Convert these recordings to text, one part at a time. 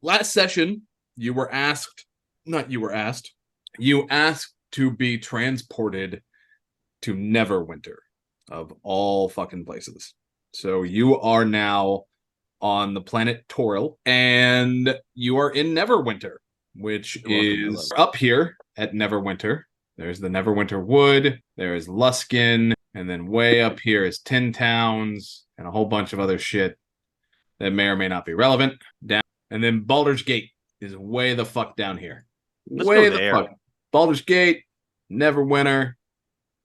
last session, you asked to be transported to Neverwinter, of all fucking places. So you are now on the planet Toril, and you are in Neverwinter, which is up here at Neverwinter. There's the Neverwinter Wood, there's Luskin, and then way up here is Tin Towns, and a whole bunch of other shit that may or may not be relevant. Down, and then Baldur's Gate is way the fuck down here. Let's way go there. Fuck. Baldur's Gate, Neverwinter.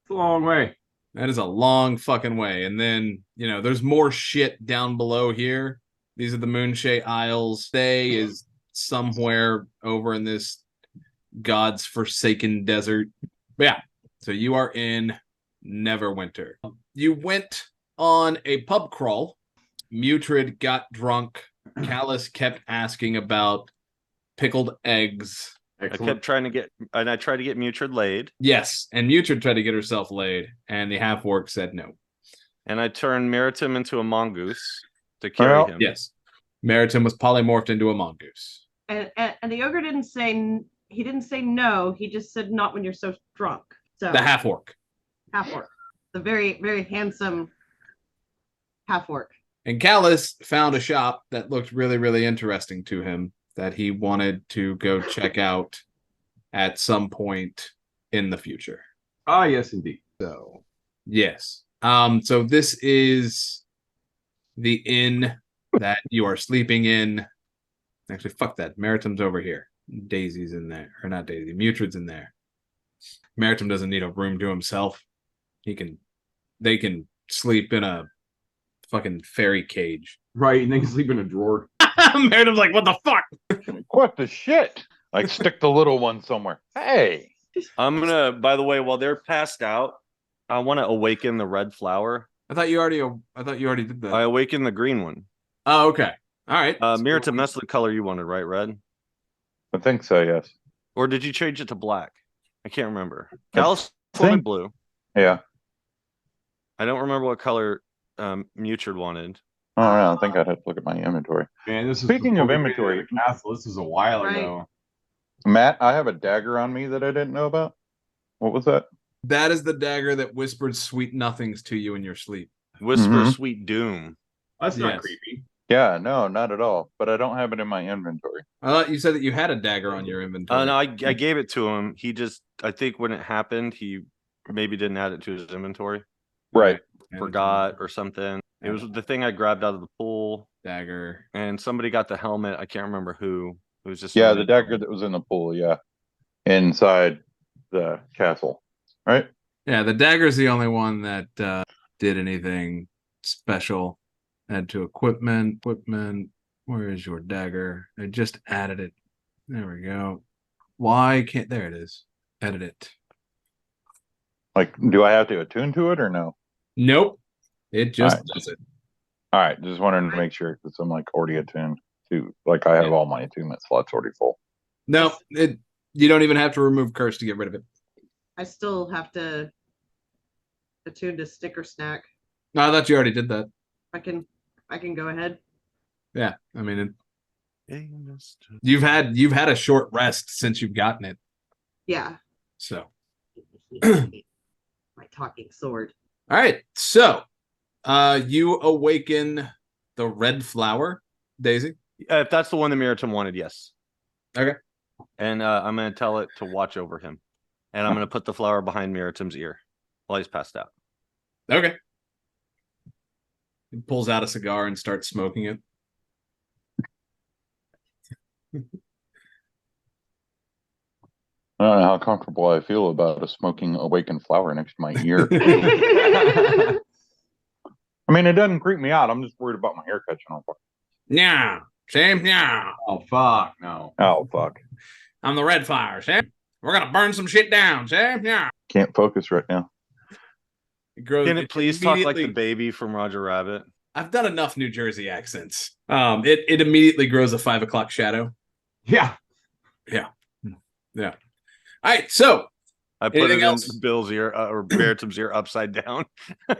It's a long way. That is a long fucking way. And then, there's more shit down below here. These are the Moonshade Isles. Stay is somewhere over in this God's forsaken desert. But yeah, so you are in Neverwinter. You went on a pub crawl. Mutrid got drunk. Callus kept asking about pickled eggs. Excellent. I tried to get Mutrid laid. Yes, and Mutrid tried to get herself laid, and the half-orc said no. And I turned Meritum into a mongoose to carry him. Yes, Meritum was polymorphed into a mongoose. And the ogre didn't say no. He just said not when you're so drunk. So the half-orc. Half-orc. The very, very handsome half-orc. And Callus found a shop that looked really, really interesting to him that he wanted to go check out at some point in the future. Ah, yes, indeed. So, yes. So this is the inn that you are sleeping in. Actually, fuck that. Meritum's over here. Daisy's in there. Or not Daisy. Mutrid's in there. Meritum doesn't need a room to himself. They can sleep in a fucking fairy cage. Right, and they can sleep in a drawer. Meritum's like, what the fuck? What the shit? Like, stick the little one somewhere. Hey. I'm gonna, by the way, while they're passed out, I want to awaken the red flower. I thought you already did that. I awakened the green one. Oh, okay. All right. Meritum, that's the color you wanted, right? Red? I think so, yes. Or did you change it to black? I can't remember. Callus wanted blue. Yeah. I don't remember what color Mutrid wanted. Oh, I think I'd have to look at my inventory. Man, this is Speaking of inventory, castle. This is a while ago. Matt, I have a dagger on me that I didn't know about. What was that? That is the dagger that whispered sweet nothings to you in your sleep. Whisper sweet doom. That's not creepy. Yeah, no, not at all. But I don't have it in my inventory. I thought you said that you had a dagger on your inventory. No, I gave it to him. He just, I think when it happened, he maybe didn't add it to his inventory. Right. Forgot or something. It was the thing I grabbed out of the pool. Dagger. And somebody got the helmet. I can't remember who. It was just the dagger that was in the pool. Yeah, inside the castle. Right. Yeah, the dagger's the only one that did anything special. Add to equipment. Where is your dagger? I just added it. There we go. Why can't? There it is. Edit it. Like, do I have to attune to it or no? Nope. It just does it. All right. Just wanted to make sure because I'm like already attuned to. Like, I have all my attunement slots already full. No, you don't even have to remove curse to get rid of it. I still have to attune to sticker snack. No, I thought you already did that. I can go ahead. Yeah, I mean, you've had a short rest since you've gotten it. Yeah. So, my talking sword. All right, so you awaken the red flower, Daisy. If that's the one that Meritum wanted, yes. Okay. And I'm going to tell it to watch over him. And I'm going to put the flower behind Meritum's ear while he's passed out. Okay. He pulls out a cigar and starts smoking it. I don't know how comfortable I feel about a smoking awakened flower next to my ear. I mean, it doesn't creep me out. I'm just worried about my hair catching on fire. Yeah, Sam. Yeah. Oh fuck no. Oh fuck. I'm the red fire, Sam. We're gonna burn some shit down, Sam. Yeah. Can't focus right now. Can it please talk like the baby from Roger Rabbit? I've done enough New Jersey accents. It immediately grows a 5 o'clock shadow. Yeah. All right, so I put it in Bill's ear or Meritum's ear upside down.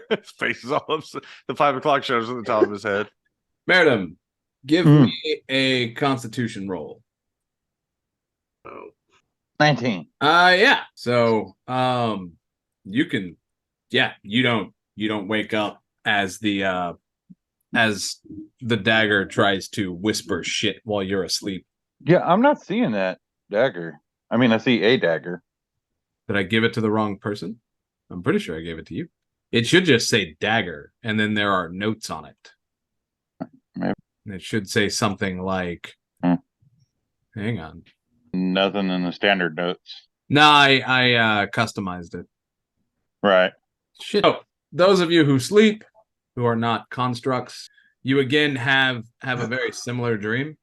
His face is all upside. The 5 o'clock shadow's at the top of his head. Meritum, Give Hmm. me a Constitution roll. 19. Yeah. So, you can, yeah, you don't wake up as the dagger tries to whisper shit while you're asleep. Yeah, I'm not seeing that dagger. I mean, I see a dagger. Did I give it to the wrong person? I'm pretty sure I gave it to you. It should just say dagger, and then there are notes on it. Maybe. And it should say something like, hang on. Nothing in the standard notes. No, I customized it. Right. Shit. Oh, those of you who sleep, who are not constructs, you again have a very similar dream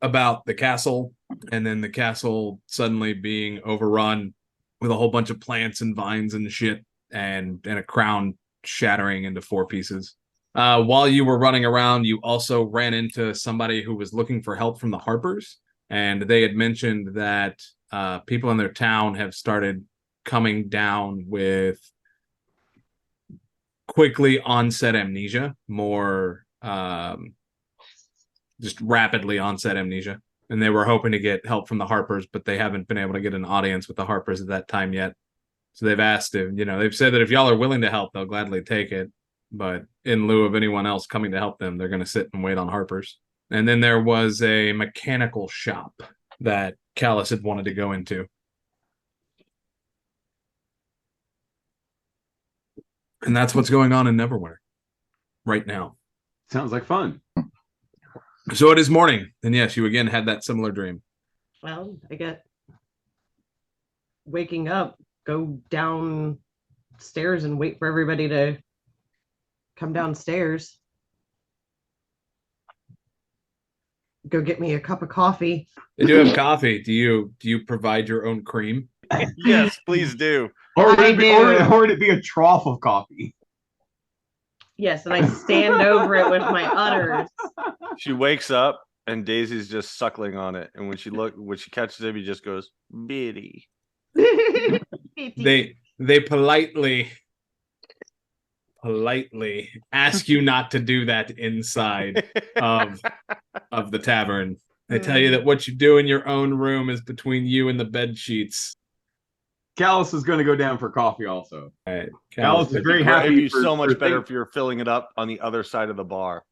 about the castle, and then the castle suddenly being overrun with a whole bunch of plants and vines and shit, and a crown shattering into 4 pieces. While you were running around, you also ran into somebody who was looking for help from the Harpers, and they had mentioned that people in their town have started coming down with quickly onset amnesia, more just rapidly onset amnesia. And they were hoping to get help from the Harpers, but they haven't been able to get an audience with the Harpers at that time yet. So they've asked if, they've said that if y'all are willing to help, they'll gladly take it. But in lieu of anyone else coming to help them, they're going to sit and wait on Harpers. And then there was a mechanical shop that Callus had wanted to go into. And that's what's going on in Neverwinter right now. Sounds like fun. So it is morning. And yes, you again had that similar dream. Well, I get waking up, go downstairs and wait for everybody to come downstairs. Go get me a cup of coffee. They do have coffee. Do you provide your own cream? Yes, please do. Or I would, it be, do. or would it be a trough of coffee? Yes, and I stand over it with my udders. She wakes up and Daisy's just suckling on it, and when she catches him, he just goes, "Biddy." They politely ask you not to do that inside of the tavern. They tell you that what you do in your own room is between you and the bed sheets. Callus is going to go down for coffee also. All right, Callus is very happy. It'd be for- so much for better thing- if you're filling it up on the other side of the bar.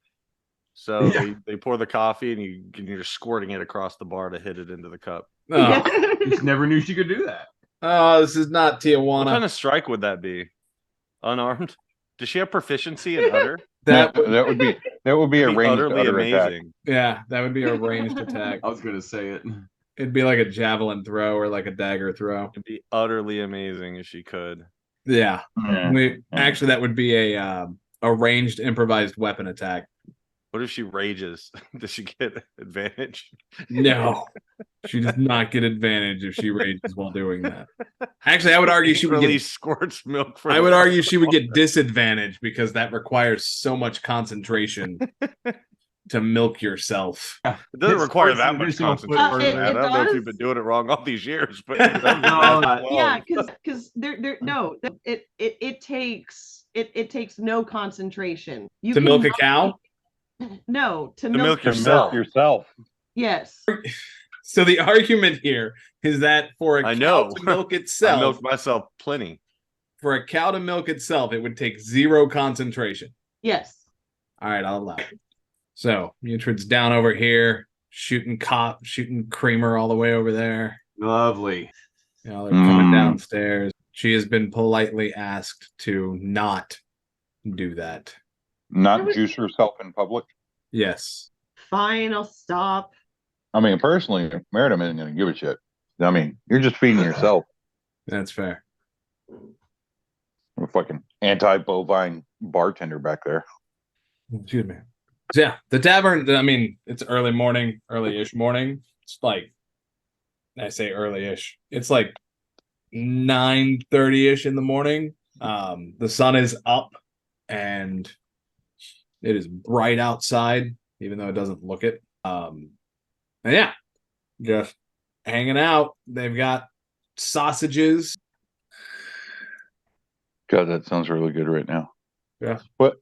So Yeah. they pour the coffee and you're squirting it across the bar to hit it into the cup. Oh, Just never knew she could do that. oh, this is not What Tijuana. kind of strike would that be? Unarmed? Does she have proficiency in utter? That That would be a Be ranged utterly utter attack. amazing. yeah, that would be a ranged attack. I was going to say it. It'd be like a javelin throw or like a dagger throw. It'd be utterly amazing if she could. Yeah, Yeah. actually that would be a ranged improvised weapon attack. What if she rages? Does she get advantage? No, she does not get advantage if she rages while doing that. Actually, I would argue she would Really get. squirts milk for I would argue she would get disadvantage because that requires so much concentration to milk yourself. It doesn't It require squirts that an much additional concentration. foot It- man. it I don't know if does. you've been doing it wrong all these years, but Yeah, because it takes no concentration. You To can milk a cow? No, to To milk milk To yourself. milk yourself. Yes. So the argument here is that for a I cow know. to milk I itself, milked myself plenty. for a cow to milk itself, it would take 0 concentration. Yes. All right, I'll allow it. So Mutrid's down over here, shooting creamer all the way over there. Lovely. You know, they're coming Mm. downstairs. She has been politely asked to not do that. Not juice herself in public. Yes. Fine, I'll stop. I mean, personally, Meredith isn't going to give a shit. I mean, you're just feeding yourself. That's fair. A fucking anti-bovine bartender back there. Excuse me. So yeah, the tavern, I mean, it's early-ish morning. It's like, I say early-ish. It's like 9:30-ish in the morning. The sun is up and it is bright outside, even though it doesn't look it. And yeah, just hanging out. They've got sausages. God, that sounds really good right now. Yeah. What?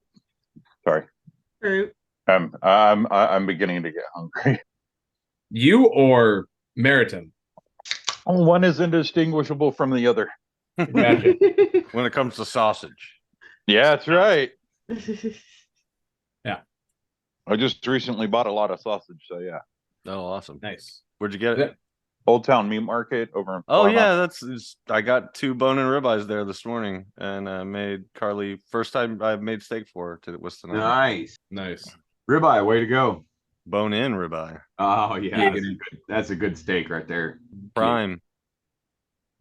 Sorry. Fruit. I'm beginning to get hungry. You or Meritum? One is indistinguishable from the other. Gotcha. When it comes to sausage. Yeah, that's right. Yeah. I just recently bought a lot of sausage, so yeah. Oh, awesome. Nice. Where'd you get it? Yeah. Old Town Meat Market over in Oh Florida. yeah, I got 2 bone and ribeyes there this morning, and made Carly first time I made steak for her was tonight. Nice. Nice. Ribeye, way to go. Bone in ribeye, Oh yeah, Yeah. that's a good steak right there. prime.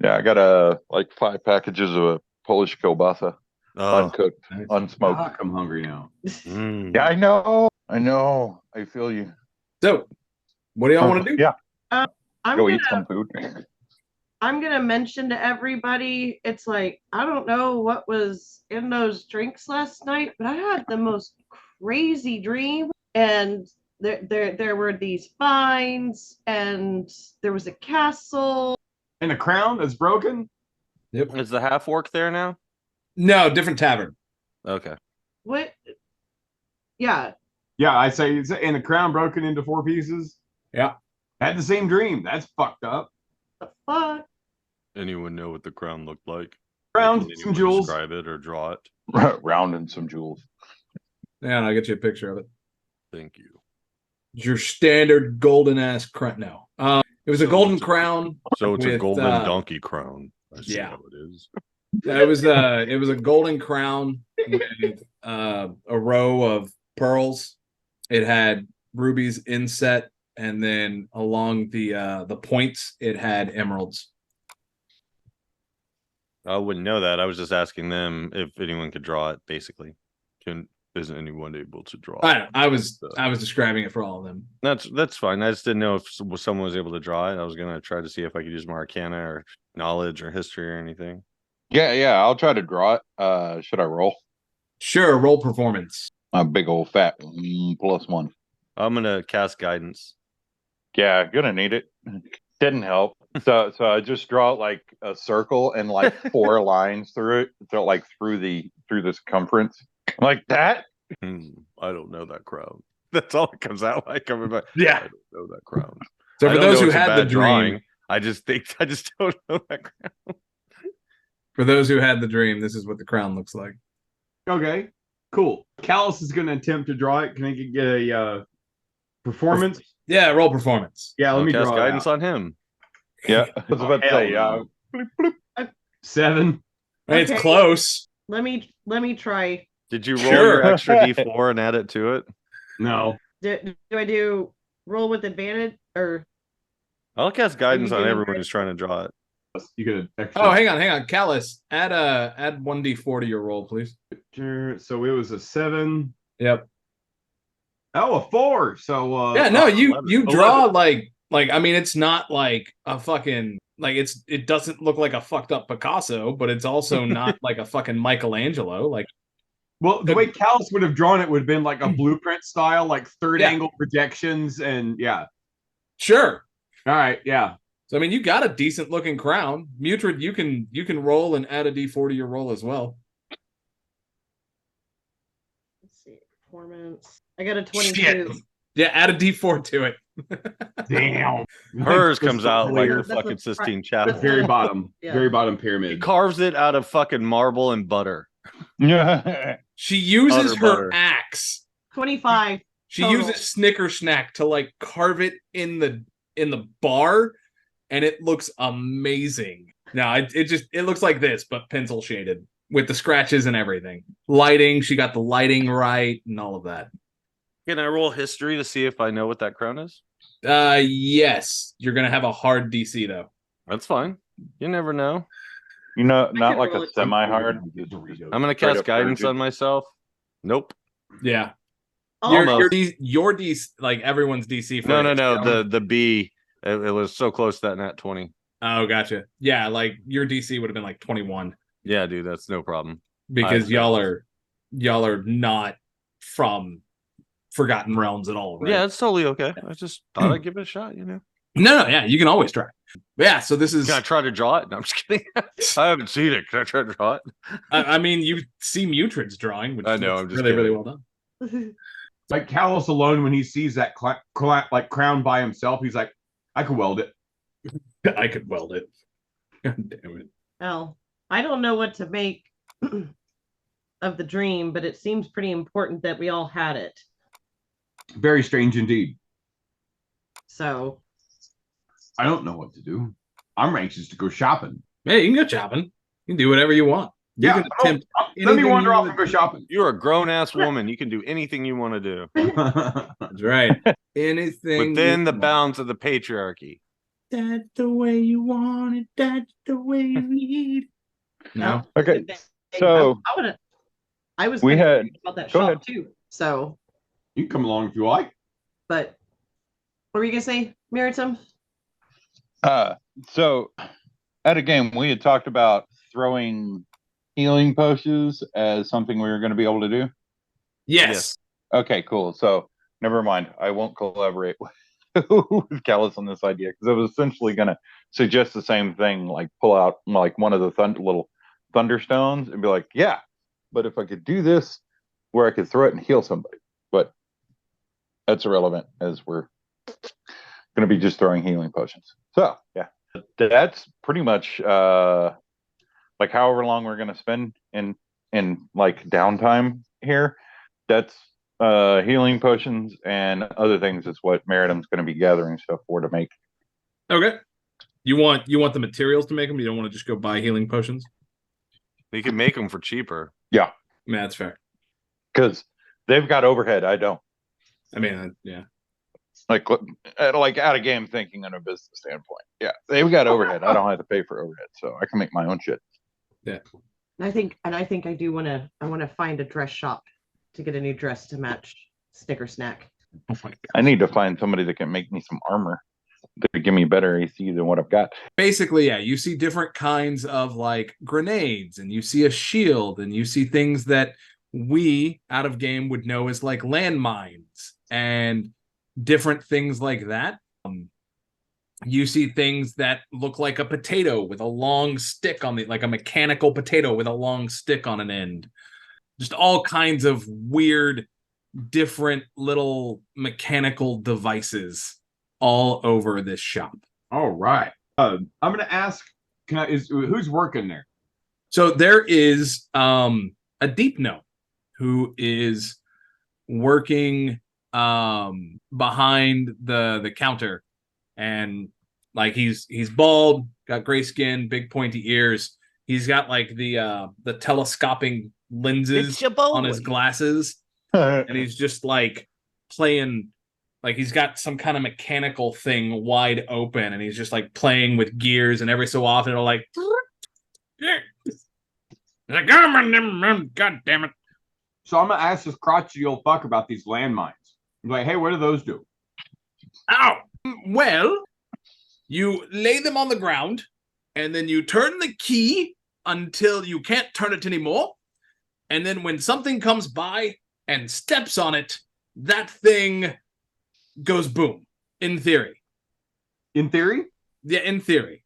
Yeah, I got like 5 packages of a Polish kielbasa, Oh, uncooked, Nice. unsmoked. I'm hungry now. mm. Yeah, I know. I feel you. So, what do y'all want to do? Yeah, I'm go gonna eat some food. I'm gonna mention to everybody, it's like, I don't know what was in those drinks last night, but I had the most crazy dream. And there were these vines, and there was a castle. And the crown that's broken. Yep. Is the half orc there now? No, different tavern. Okay. What? Yeah. Yeah, I say, and the crown broken into 4 pieces. Yeah. Had the same dream. That's fucked up. The fuck? Anyone know what the crown looked like? Crown, Can some anyone jewels. describe it or draw it? Round and some jewels. Yeah, and I'll get you a picture of it. Thank you. It's your standard golden ass crown. No. It was a So golden it's a- crown. So it's a With, golden donkey crown. I see yeah. how it is. It was a golden crown with a row of pearls. It had rubies inset, and then along the points it had emeralds. I wouldn't know that. I was just asking them if anyone could draw it. Basically, isn't anyone able to draw? I was describing it for all of them. That's fine. I just didn't know if someone was able to draw it. I was gonna try to see if I could use my arcana or knowledge or history or anything. Yeah, I'll try to draw it. Should I roll? Sure, roll performance. A big old fat +1. I'm gonna cast guidance. Yeah, gonna need it. Didn't help. So I just draw like a circle and like 4 lines through it. So like through the circumference. Like that. I don't know that crown. That's all it comes out like. I'm like, Yeah. I don't know that crown. So I for don't those know who it's a had the bad dream, I just don't know that crown. for those who had the dream, this is what the crown looks like. Okay, cool. Callus is going to attempt to draw it. Can I get a performance? Yeah, roll performance. Yeah, let I'll me cast draw it guidance out. on him. Yeah, I was about to say. Hell no. 7. It's Okay. close. Let me try. Did you roll Sure. your extra D4 and add it to it? No. Do I do roll with advantage or? I'll cast guidance on getting everyone ready? who's trying to draw it. You get an extra. Oh, hang on. Callus, add 1d4 to your roll, please. So it was a 7. Yep. Oh, a 4. So Yeah, no, you 11. draw like I mean, it's not like a fucking like it doesn't look like a fucked up Picasso, but it's also not like a fucking Michelangelo. Like, Well, the way Callus would have drawn it would have been like a blueprint style, like third Yeah. angle projections, and yeah. sure. All right, yeah. So I mean, you got a decent looking crown. Mutrid, you can roll and add a d4 to your roll as well. Let's see, performance. I got a 22. Shit. Yeah, add a d4 to it. Damn. Hers That's comes the out like layer. the That's fucking the pri- Sistine The Chapel. very bottom, Yeah. very bottom He pyramid. carves it out of fucking marble and butter. Yeah. She uses Utter her butter. axe. 25. She Total. uses Snicker Snack to like carve it in the bar, and it looks amazing. Now it looks like this, but pencil shaded with the scratches and everything. Lighting, she got the lighting right and all of that. Can I roll history to see if I know what that crown is? Yes, you're gonna have a hard DC though. That's fine. You never know. You know, could not like roll a it. semi-hard. I'm gonna Straight cast up guidance virgin. on myself. Nope. Yeah, Almost. your DC, like everyone's DC. For No. it. The B. It was so close to that nat 20. Oh, gotcha. Yeah, like your DC would have been like 21 Yeah, dude, that's no problem. because I- y'all are not from Forgotten Realms at all, right? Yeah, it's totally okay. I just thought I'd give it a shot, you know. No, yeah, you can always try. Yeah, so this is. Can I try to draw it? No, I'm just kidding. I haven't seen it. Can I try to draw it? I mean, you see Mutrid's drawing, which I know, looks I'm just really, really kidding. well done. Like Callus alone, when he sees that like crown by himself, he's like, I could weld it. I could weld it. God damn it. Well, I don't know what to make of the dream, but it seems pretty important that we all had it. Very strange indeed. So I don't know what to do. I'm anxious to go shopping. Hey, you can go shopping. You can do whatever you want. You Yeah, can attempt let me anything wander you off wanna and go do. shopping. You're a grown ass woman. You can do anything you want to do That's right. Anything within you the want. bounds of the patriarchy. That's the way you want it. That's the way you need. No. Okay, so I was we gonna had- think about that go shop ahead. too. So, You can come along if you like. but what were you gonna say, Miriam? So at a game, we had talked about throwing healing potions as something we were going to be able to do. Yes. Okay, cool. So never mind. I won't collaborate with Callus on this idea because I was essentially going to suggest the same thing, like pull out like one of the little thunderstones and be like, yeah, but if I could do this where I could throw it and heal somebody, but that's irrelevant as we're going to be just throwing healing potions. So yeah, that's pretty much like however long we're going to spend in like downtime here. That's healing potions and other things is what Meritum's going to be gathering stuff for to make. Okay. You want the materials to make them? You don't want to just go buy healing potions? You can make them for cheaper. Yeah, that's fair. Because they've got overhead. I don't. I mean, yeah. Like out of game thinking on a business standpoint. Yeah, they've got overhead. I don't have to pay for overhead, so I can make my own shit. Yeah. I think I do want to find a dress shop to get a new dress to match Snicker Snack. Oh my God. I need to find somebody that can make me some armor that could give me better AC than what I've got. Basically, yeah, you see different kinds of like grenades, and you see a shield, and you see things that we out of game would know as like landmines and different things like that. You see things that look like a potato with a long stick on it, like a mechanical potato with a long stick on an end. Just all kinds of weird, different little mechanical devices all over this shop. All right. I'm gonna ask. Who's working there? So there is a deep gnome who is working behind the counter, and like he's bald, got gray skin, big pointy ears. He's got like the telescoping lenses on his glasses, and he's just like playing, like he's got some kind of mechanical thing wide open, and he's just like playing with gears, and every so often it'll like God damn it. So I'm gonna ask this crotchety old fuck about these landmines. I'm like, hey, what do those do? Ow! Well, you lay them on the ground, and then you turn the key until you can't turn it anymore. And then when something comes by and steps on it, that thing goes boom. In theory. In theory? Yeah, in theory.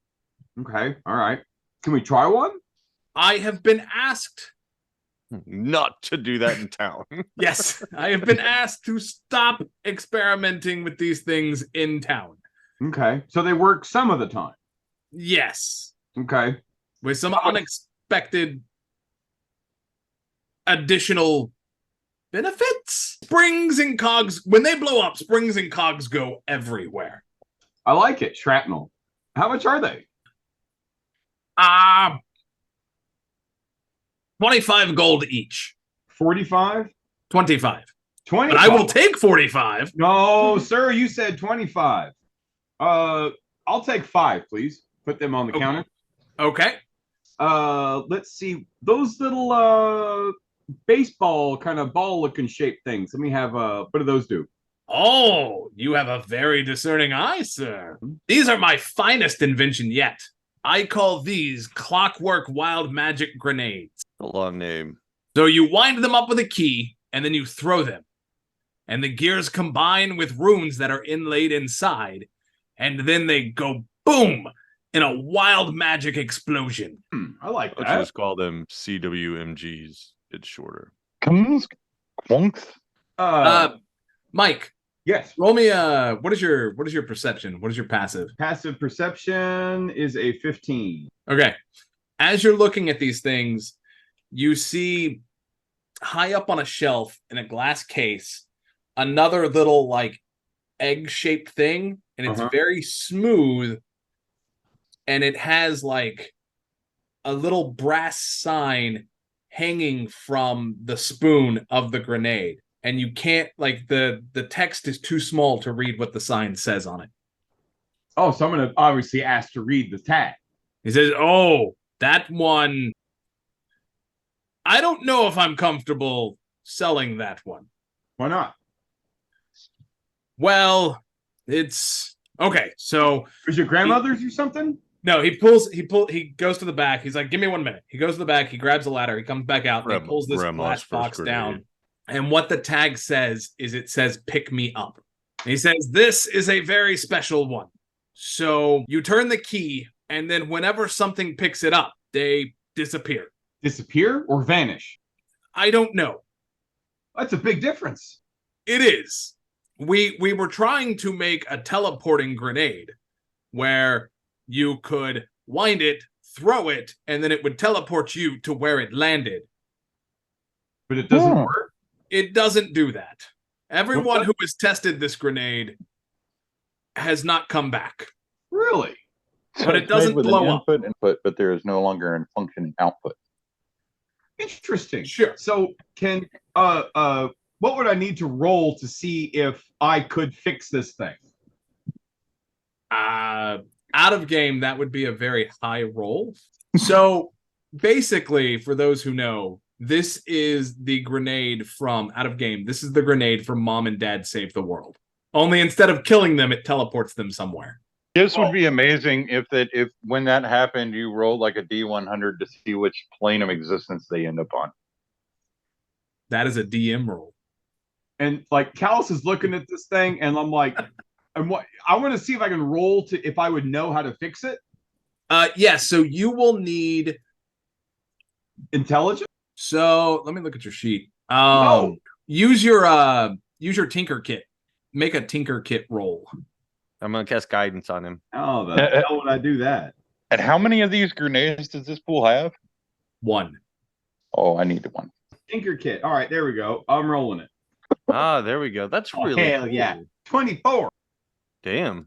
Okay. All right. Can we try one? I have been asked. Not to do that in town. Yes, I have been asked to stop experimenting with these things in town. Okay. So they work some of the time. Yes. Okay. With some unexpected additional benefits. Springs and cogs, when they blow up, springs and cogs go everywhere. I like it. Shrapnel. How much are they? 25 gold each. 45? 25. 20. But I will take 45. No, sir, you said 25. I'll take 5, please. Put them on the counter. Okay. Let's see. Those little baseball kind of ball looking shaped things. Let me have what do those do? Oh, you have a very discerning eye, sir. These are my finest invention yet. I call these clockwork wild magic grenades. A long name. So you wind them up with a key, and then you throw them. And the gears combine with runes that are inlaid inside, and then they go boom in a wild magic explosion. I like Let's that. just call them CWMGs. It's shorter. Quonks. Mike, Yes. roll me what is your perception? What is your passive? Passive perception is a 15. Okay. As you're looking at these things, you see high up on a shelf in a glass case another little like egg-shaped thing, and it's very smooth, and it has like a little brass sign hanging from the spoon of the grenade, and you can't like the text is too small to read what the sign says on it. Oh, so I'm gonna obviously ask to read the tag. He says, "Oh, that one. I don't know if I'm comfortable selling that one." Why not? Well, it's okay. So Is your grandmother's or something? no, he goes to the back. He's like, "Give me 1 minute." He goes to the back. He grabs a ladder. He comes back out and he pulls this glass box down. And what the tag says is, it says, "Pick me up." And he says, "This is a very special one. So you turn the key, and then whenever something picks it up, they disappear." Disappear or vanish? I don't know. That's a big difference. It is. We were trying to make a teleporting grenade where you could wind it, throw it, and then it would teleport you to where it landed. But it doesn't work. It doesn't do that. Everyone who has tested this grenade has not come back. Really? But it doesn't blow up. Input, but there is no longer a functioning output. Interesting. Sure. So can what would I need to roll to see if I could fix this thing? Out of game, that would be a very high roll. So basically, for those who know, this is the grenade from out of game. This is the grenade from Mom and Dad Save the World. Only instead of killing them, it teleports them somewhere. This would be amazing if when that happened, you rolled like a D100 to see which plane of existence they end up on. That is a DM roll. And like Callus is looking at this thing, and I'm like, and what I want to see if I can roll to if I would know how to fix it. Yeah, so you will need Intelligence. So let me look at your sheet. No. Use your Tinker Kit. Make a Tinker Kit roll. I'm gonna cast guidance on him. Oh, the hell would I do that? And how many of these grenades does this pool have? 1. Oh, I need one. Tinker Kit. All right, there we go. I'm rolling it. Ah, there we go. That's really hell cool. yeah. 24. Damn.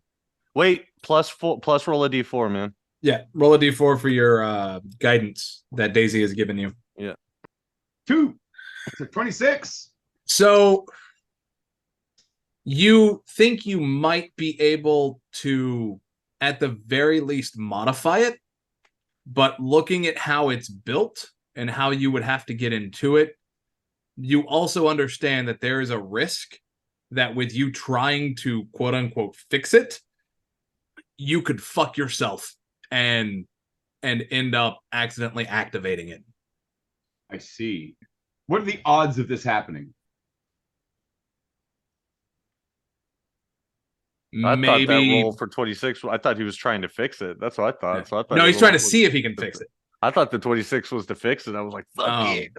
Wait, plus roll a d4, man. Yeah, roll a d4 for your guidance that Daisy has given you. 2. So 26. So you think you might be able to, at the very least, modify it, but looking at how it's built and how you would have to get into it, you also understand that there is a risk that with you trying to quote unquote fix it, you could fuck yourself and end up accidentally activating it. I see. What are the odds of this happening? I Maybe thought that roll for 26. I thought he was trying to fix it. That's what I thought. Yeah. So I thought no, he's the trying roll to was- see if he can fix it. I thought the 26 was to fix it. I was like, fuck it.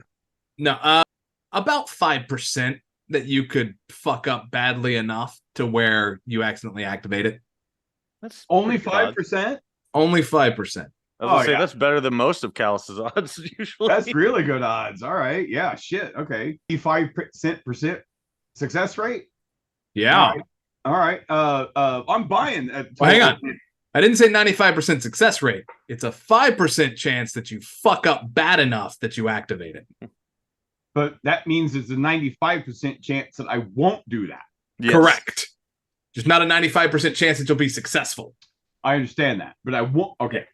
No, about 5% that you could fuck up badly enough to where you accidentally activate it. That's Only pretty good odds. 5%? Only 5%. I was gonna Oh, say yeah. that's better than most of Callus's odds usually. That's really good odds. All right. Yeah, shit. Okay. 5% success rate? Yeah. All right. I'm buying that. Well, hang on. I didn't say 95% success rate. It's a 5% chance that you fuck up bad enough that you activate it. But that means it's a 95% chance that I won't do that. Yes. Correct. Just not a 95% chance that you'll be successful. I understand that, but I won't. Okay.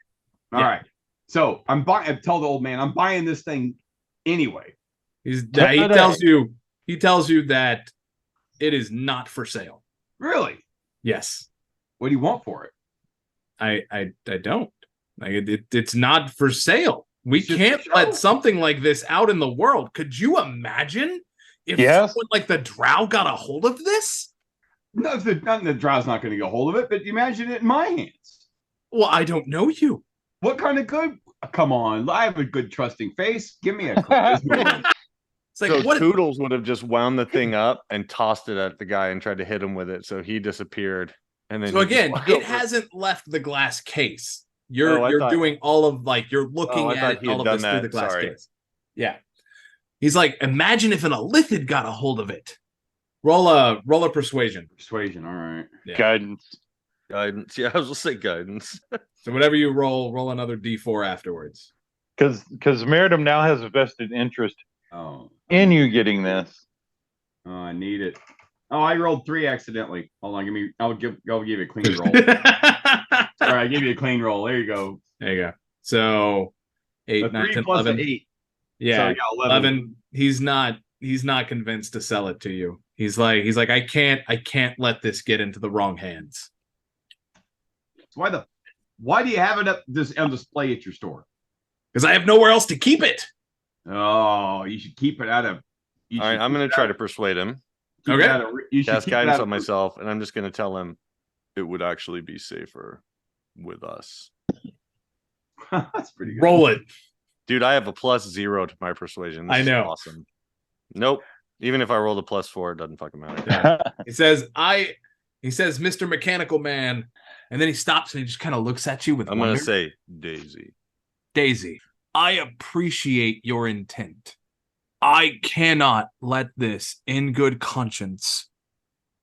All Yeah. right. So I'm buying. I tell the old man I'm buying this thing anyway. He tells you that it is not for sale. Really? Yes. What do you want for it? I don't. Like it's not for sale. We It's just can't a show. let something like this out in the world. Could you imagine if Yes. someone like the Drow got a hold of this? No, the Drow's not going to get a hold of it, but imagine it in my hands. Well, I don't know you. What kind of good? Come on, I have a good trusting face. Give me a charisma. It's like So what? Toodles would have just wound the thing up and tossed it at the guy and tried to hit him with it, so he disappeared. And then So he just again, walked it over. hasn't left the glass case. Oh, You're I thought- doing all of like you're looking I at thought it, he had all of done this through that. the glass Sorry. case. Yeah. He's like, imagine if an Elith had got a hold of it. Roll a persuasion. Persuasion. All right. Yeah. Guidance. Guidance. Yeah, I was gonna say guidance. So whatever you roll another D4 afterwards. Because Meritum now has a vested interest Oh. in you getting this. Oh, I need it. Oh, I rolled 3 accidentally. Hold on, I'll give you a clean roll. There All right, I give you a clean roll. There you go. you go. So A 8, 9, 3 10, plus 11. an 8. Yeah, So, yeah, 11. 11. He's not convinced to sell it to you. He's like, I can't let this get into the wrong hands. So why do you have it on display at your store? Because I have nowhere else to keep it. Oh, you should keep it out of. All right, I'm gonna try to persuade him. Okay. You should Cast keep it guidance out on of- myself, and I'm just gonna tell him it would actually be safer with us. That's pretty good. Roll it. Dude, I have a +0 to my persuasion. This I is know. awesome. Nope. Even if I rolled a +4, it doesn't fucking matter. He says, Mr. Mechanical Man, and then he stops and he just kind of looks at you with I'm wonder. gonna say Daisy. Daisy, I appreciate your intent. I cannot let this, in good conscience,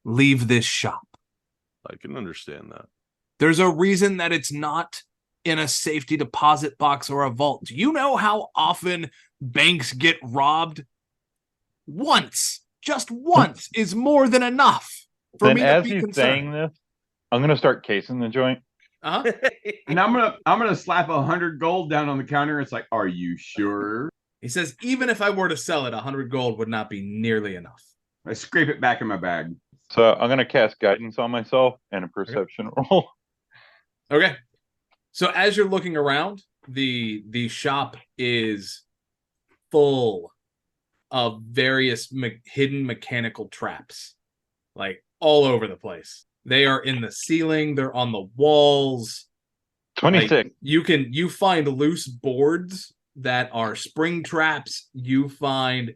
leave this shop. I can understand that. There's a reason that it's not in a safety deposit box or a vault. Do you know how often banks get robbed? Once, just once, is more than enough for Then me to as be he's concerned. saying this, I'm gonna start casing the joint. Uh-huh. And I'm gonna slap 100 gold down on the counter. It's like, are you sure? He says, even if I were to sell it, 100 gold would not be nearly enough. I scrape it back in my bag. So I'm gonna cast guidance on myself and a perception roll. Okay. So as you're looking around, the shop is full of various hidden mechanical traps, like all over the place. They are in the ceiling. They're on the walls. 26. Like, you find loose boards that are spring traps. You find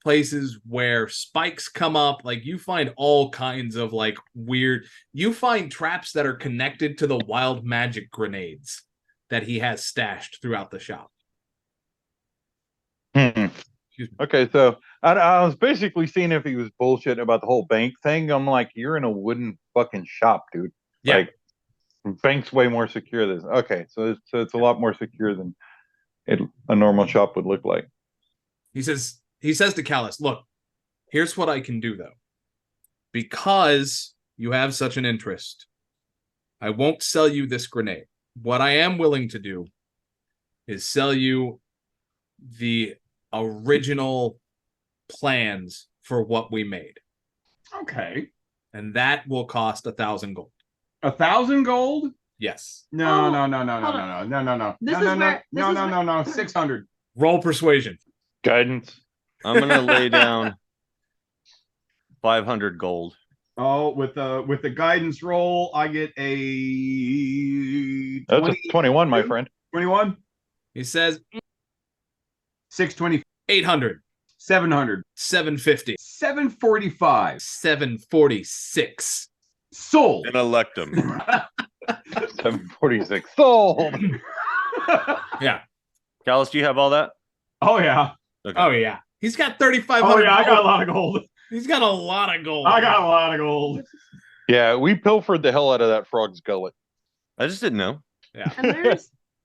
places where spikes come up. Like you find all kinds of like weird. You find traps that are connected to the wild magic grenades that he has stashed throughout the shop. Hmm. Excuse me. Okay, so I was basically seeing if he was bullshitting about the whole bank thing. I'm like, you're in a wooden fucking shop, dude. Yeah. Like, bank's way more secure than okay, so it's a lot more secure than a normal shop would look like. He says to Callus, look, here's what I can do though. Because you have such an interest, I won't sell you this grenade. What I am willing to do is sell you the original plans for what we made. Okay. And that will cost 1,000 gold. 1,000 gold? Yes. No, Oh, no, no, no, no, hold no, on. no, no, no, This no, is no, no, where- no, this no, is no, no, 600. Roll persuasion. Guidance. I'm gonna lay down 500 gold. Oh, with the guidance roll, I get a That's 20, a 21, my friend. 21, He says 620, 800, 700, 750, 745. 746. Sold. And elect him. 746. Sold. Yeah. Callus, do you have all that? Oh yeah. Okay. Oh yeah. He's got 3,500. Oh yeah, I got a gold. lot of gold. He's got a lot of gold. I got a lot of gold. Yeah, we pilfered the hell out of that frog's gullet. I just didn't know. Yeah. And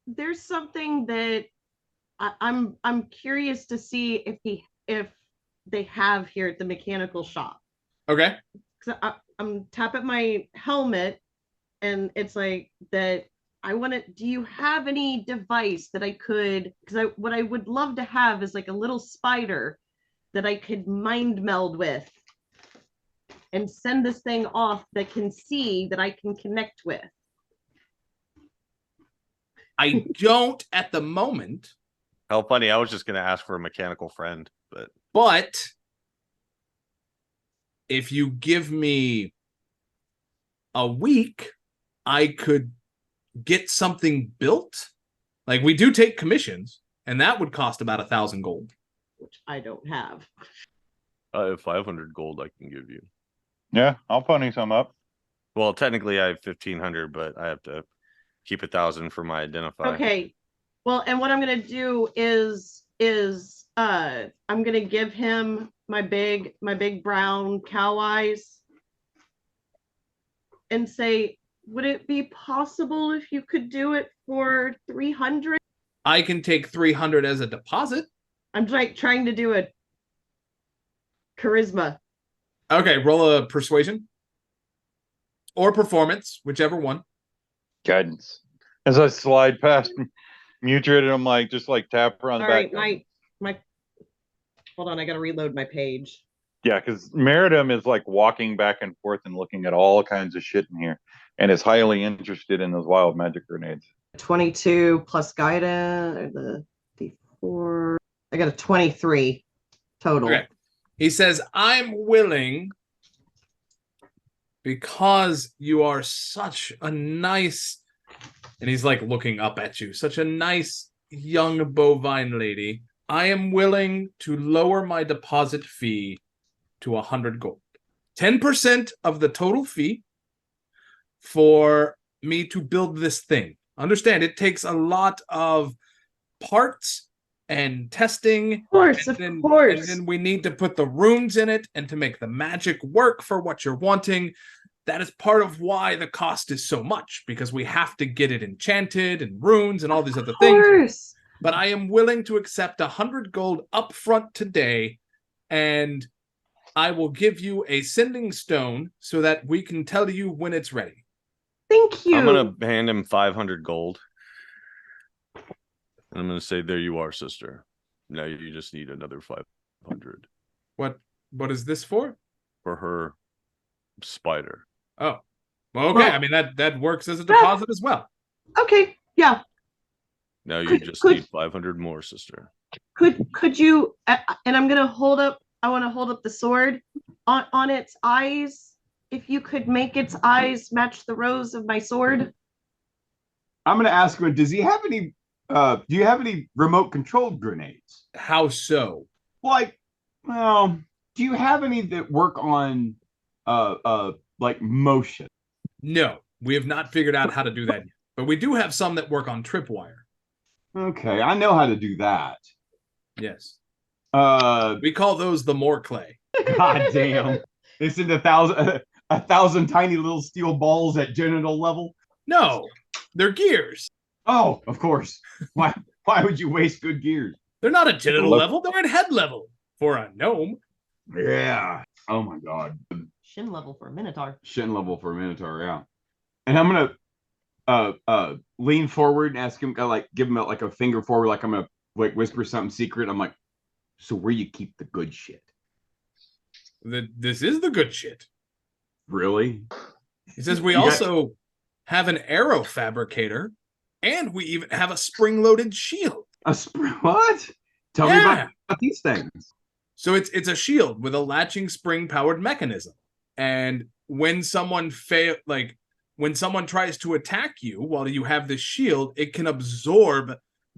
there's something that I'm curious to see if they have here at the mechanical shop. Okay. Because I'm tapping my helmet, and it's like that. I want to. Do you have any device that I could? Because what I would love to have is like a little spider that I could mind meld with, and send this thing off that can see that I can connect with. I don't at the moment, How funny. I was just gonna ask for a mechanical friend, but if you give me a week, I could get something built. Like we do take commissions, and that would cost about 1,000 gold. which I don't have. I have 500 gold I can give you. Yeah, I'll pony some up. Well, technically I have 1,500, but I have to keep 1,000 for my identify. Okay. Well, and what I'm gonna do is I'm gonna give him my big brown cow eyes and say, would it be possible if you could do it for 300? I can take 300 as a deposit. I'm like trying to do a charisma. Okay, roll a persuasion or performance, whichever one. Guidance. As I slide past Mutrid, and I'm like, just like tap her on the All back. right, my hold on, I gotta reload my page. Yeah, because Meridum is like walking back and forth and looking at all kinds of shit in here, and is highly interested in those wild magic grenades. 22 plus guidance, or the D4. I got a 23 total. Okay. He says, I'm willing, because you are such a nice, and he's like looking up at you, such a nice young bovine lady. I am willing to lower my deposit fee to 100 gold. 10% of the total fee for me to build this thing. Understand, it takes a lot of parts and testing. Of course, And course. then we need to put the runes in it and to make the magic work for what you're wanting. That is part of why the cost is so much, because we have to get it enchanted and runes and all these other things. But I am willing to accept 100 gold up front today, and I will give you a sending stone so that we can tell you when it's ready. Thank you. I'm going to hand him 500 gold. And I'm going to say, there you are, sister. Now you just need another 500. What is this for? For her spider. Oh, well, okay. Well, I mean, that works as a deposit as well. Okay, yeah. Now you just need 500 more, sister. Could you? And I'm gonna hold up. I want to hold up the sword on its eyes. If you could make its eyes match the rose of my sword. I'm gonna ask him, does he have any do you have any remote controlled grenades? How so? Like, well, do you have any that work on like motion? No, we have not figured out how to do that yet. But we do have some that work on tripwire. Okay, I know how to do that. Yes. Uh We call those the more clay. God damn. It's in a thousand tiny little steel balls at genital level. No, they're gears. Oh, of course. Why would you waste good gears? They're not at genital Look. level, they're at head level for a gnome. Yeah. Oh my god. Shin level for a minotaur. Shin level for a minotaur, yeah. And I'm gonna lean forward and ask him, like give him like a finger forward, like I'm gonna like whisper something secret. I'm like, so where you keep the good shit? This is the good shit. Really? He says we You got- also have an arrow fabricator, and we even have a spring-loaded shield. What? Tell me Yeah. about these things. So it's a shield with a latching spring-powered mechanism. And when someone when someone tries to attack you while you have this shield, it can absorb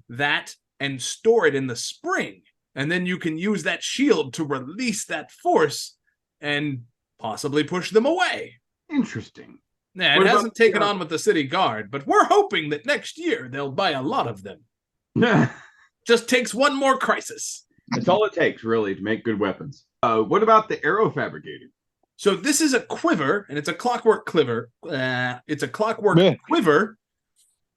that and store it in the spring. And then you can use that shield to release that force and possibly push them away. Interesting. Yeah, What it about- hasn't taken on with the city guard, but we're hoping that next year they'll buy a lot of them. That's Just takes one more crisis. all it takes, really, to make good weapons. What about the arrow fabricator? So this is a quiver, and it's a clockwork quiver. It's a clockwork Yeah. quiver,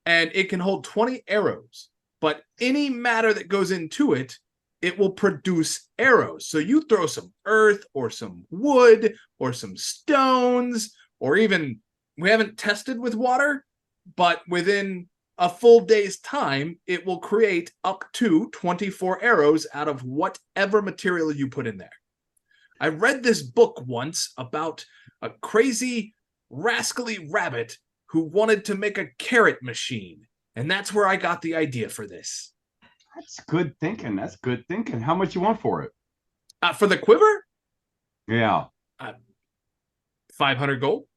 and it can hold 20 arrows. But any matter that goes into it, it will produce arrows. So you throw some earth or some wood or some stones, or even, we haven't tested with water, but within a full day's time, it will create up to 24 arrows out of whatever material you put in there. I read this book once about a crazy, rascally rabbit who wanted to make a carrot machine, and that's where I got the idea for this. That's good thinking. That's good thinking. How much you want for it? For the quiver, Yeah. 500 gold.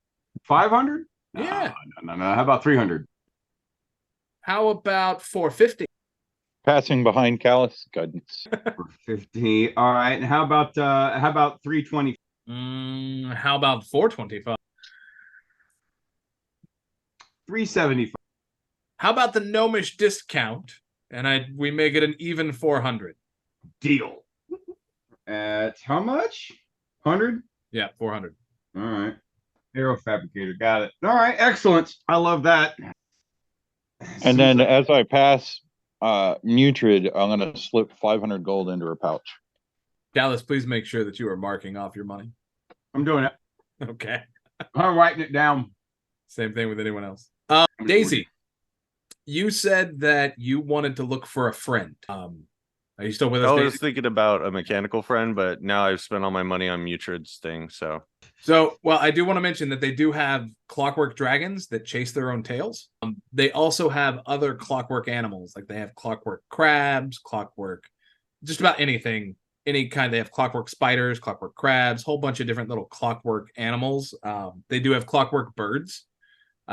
500? Yeah. No. How about 300? How about 450? Passing behind Callus, guidance. For 50. All right. And how about 320? How about 425? 375. How about the gnomish discount? And we make it an even 400. Deal. At how much? 100? Yeah, 400. All right. Arrow fabricator. Got it. All right. Excellent. I love that. And then as I pass Mutrid, I'm going to slip 500 gold into her pouch. Dallas, please make sure that you are marking off your money. I'm doing it. Okay. I'm writing it down. Same thing with anyone else. Daisy, you said that you wanted to look for a friend. Are you still with us, I Daisy? was thinking about a mechanical friend, but now I've spent all my money on Mutrid's thing, so. So, well, I do want to mention that they do have clockwork dragons that chase their own tails. They also have other clockwork animals, like they have clockwork crabs, clockwork, just about anything, any kind. They have clockwork spiders, clockwork crabs, whole bunch of different little clockwork animals. They do have clockwork birds.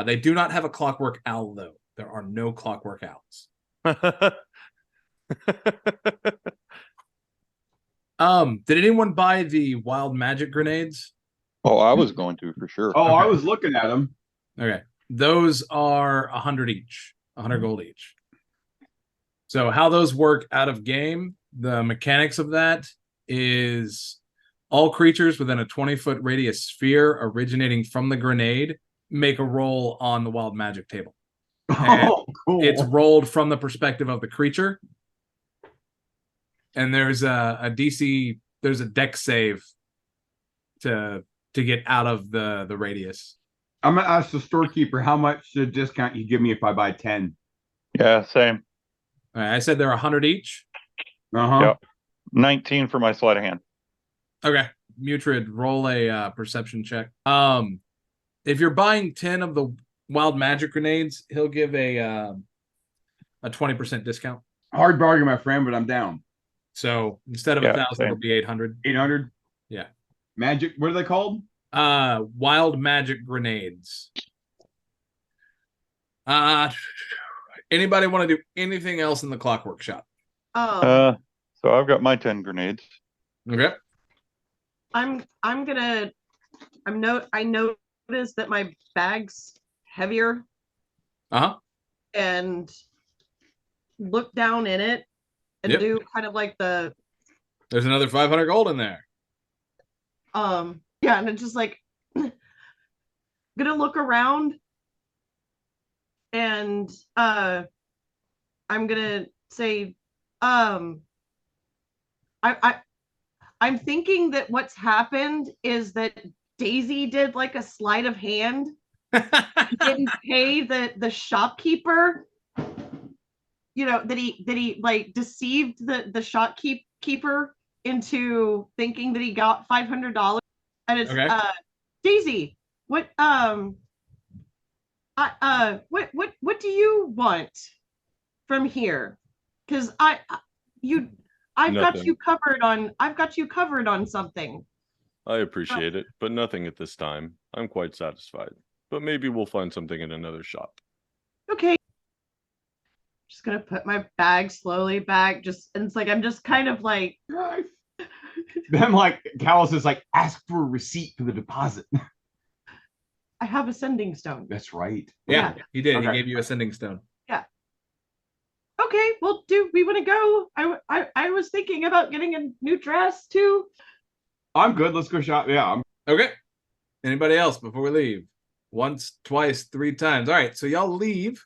They do not have a clockwork owl, though. There are no clockwork owls. Did anyone buy the wild magic grenades? Oh, I was going to for sure. Oh, I Okay. was looking at them. Okay. Those are 100 each, 100 gold each. So how those work out of game, the mechanics of that is all creatures within a 20-foot radius sphere originating from the grenade make a roll on the wild magic table. And Oh, cool. it's rolled from the perspective of the creature. And there's a DC, there's a dex save to get out of the radius. I'm gonna ask the storekeeper how much the discount you give me if I buy 10. Yeah, same. All right, I said they're 100 each. Uh-huh. Yep. 19 for my sleight of hand. Okay. Mutrid, roll a perception check. If you're buying 10 of the wild magic grenades, he'll give a 20% discount. Hard bargain, my friend, but I'm down. So instead of Yeah, 1,000, it'll same. be 800. 800? Yeah. Magic, what are they called? Wild magic grenades. Anybody want to do anything else in the clockwork shop? Uh-huh. So I've got my 10 grenades. Okay. I noticed that my bag's heavier Uh-huh. and look down in it and Yep. do kind of like the There's another 500 gold in there. yeah, and it's just like gonna look around and I'm gonna say I'm thinking that what's happened is that Daisy did like a sleight of hand, didn't pay the shopkeeper, that he like deceived the shopkeeper into thinking that he got $500. And it's Okay. Daisy, what what do you want from here? Because I've got Nothing. you covered on something. I appreciate it, but nothing at this time. I'm quite satisfied. But maybe we'll find something in another shop. Okay. Just gonna put my bag slowly back. And it's like I'm just kind of like Then like Callus is like, ask for a receipt for the deposit. I have a sending stone. That's right. Yeah, he did. Okay. He gave you a sending stone. Okay, well, do we want to go? I was thinking about getting a new dress too. I'm good. Let's go shop. Yeah. Okay. Anybody else before we leave? Once, twice, 3 times. All right. So y'all leave.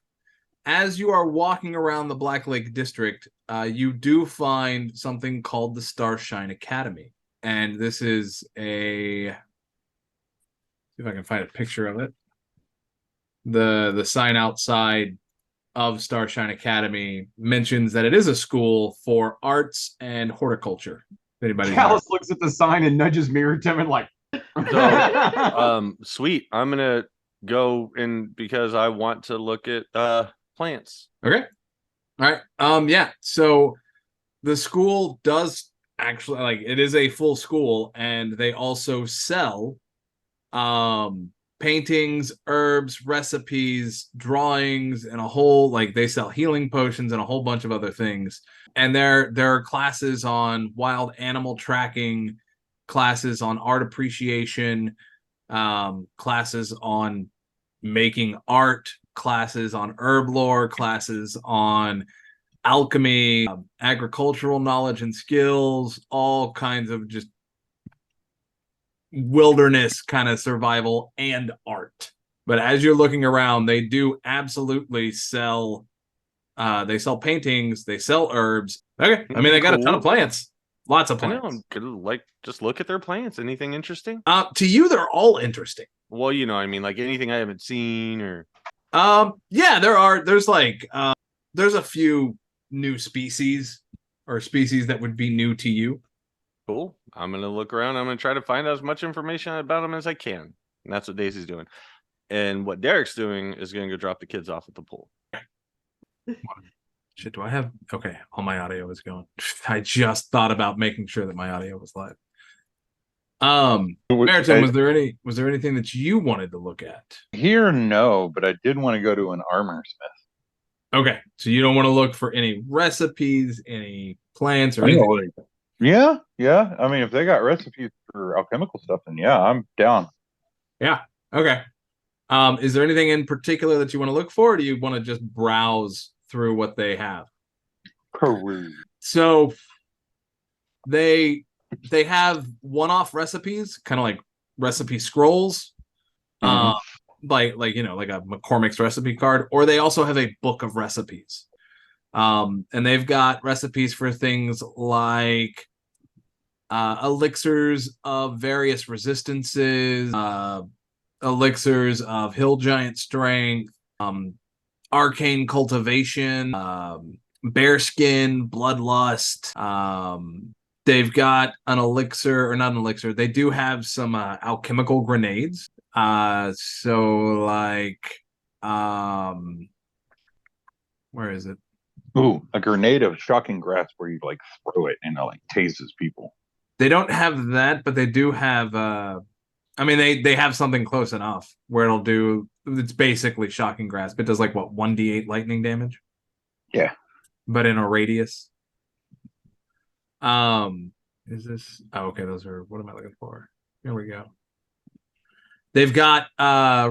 As you are walking around the Black Lake District, you do find something called the Starshine Academy. And this is see if I can find a picture of it. The sign outside of Starshine Academy mentions that it is a school for arts and horticulture. If anybody's Callus looks at the sign and nudges Miriam and like, Sweet. I'm gonna go in because I want to look at plants. Okay. All right. Yeah. So the school does actually, like, it is a full school, and they also sell paintings, herbs, recipes, drawings, and a whole like they sell healing potions and a whole bunch of other things. And there are classes on wild animal tracking, classes on art appreciation, classes on making art, classes on herb lore, classes on alchemy, agricultural knowledge and skills, all kinds of just wilderness kind of survival and art. But as you're looking around, they do absolutely sell they sell paintings, they sell herbs. Okay. I mean, they got a ton of plants. Lots of I know. plants. I'm gonna like just look at their plants. Anything interesting? To you, they're all interesting. Well, I mean, like anything I haven't seen or. Yeah, there's a few new species or species that would be new to you. Cool. I'm gonna look around. I'm gonna try to find out as much information about them as I can. And that's what Daisy's doing. And what Derek's doing is gonna go drop the kids off at the pool. Shit, do I have okay, all my audio is going. I just thought about making sure that my audio was live. Meriton, was there anything that you wanted to look at? Here, no, but I did want to go to an armor smith. Okay, so you don't want to look for any recipes, any plants, or I know, anything. Yeah. I mean, if they got recipes for alchemical stuff, then yeah, I'm down. Yeah. Okay. Is there anything in particular that you want to look for, or do you want to just browse through what they have? Peruse. So they have one-off recipes, kind of like recipe scrolls, like like a McCormick's recipe card, or they also have a book of recipes. And they've got recipes for things like elixirs of various resistances, elixirs of hill giant strength, arcane cultivation, bearskin, bloodlust. They've got an elixir, or not an elixir. They do have some alchemical grenades. So like, where is it? Ooh, a grenade of shocking grasp where you like throw it and it like tases people. They don't have that, but they do have. I mean, they have something close enough where it'll do. It's basically shocking grasp. It does like what 1d8 lightning damage. Yeah, but in a radius. Is this? Oh, okay. Those are. What am I looking for? Here we go. They've got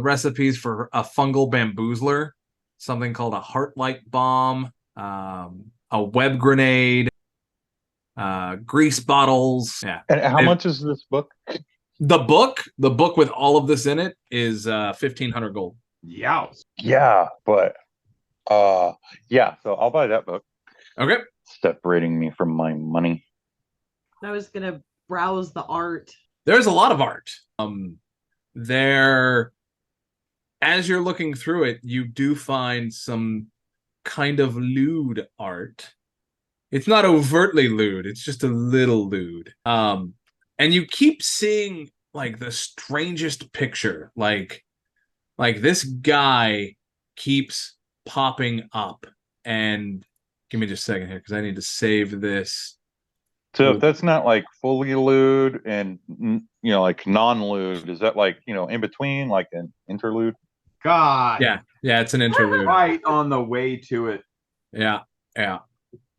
recipes for a fungal bamboozler, something called a heartlight bomb, a web grenade, grease bottles. Yeah. and how much is this book? The book with all of this in it is 1,500 gold. Yows. Yeah, but yeah, so I'll buy that book. Okay. Separating me from my money. I was gonna browse the art. There's a lot of art. There, as you're looking through it, you do find some kind of lewd art. It's not overtly lewd, it's just a little lewd. And you keep seeing like the strangest picture. Like this guy keeps popping up. And give me just a second here because I need to save this. So if that's not like fully lewd and like non-lewd, is that like in between, like an interlude? God. Yeah, it's an interlude. Right on the way to it. Yeah.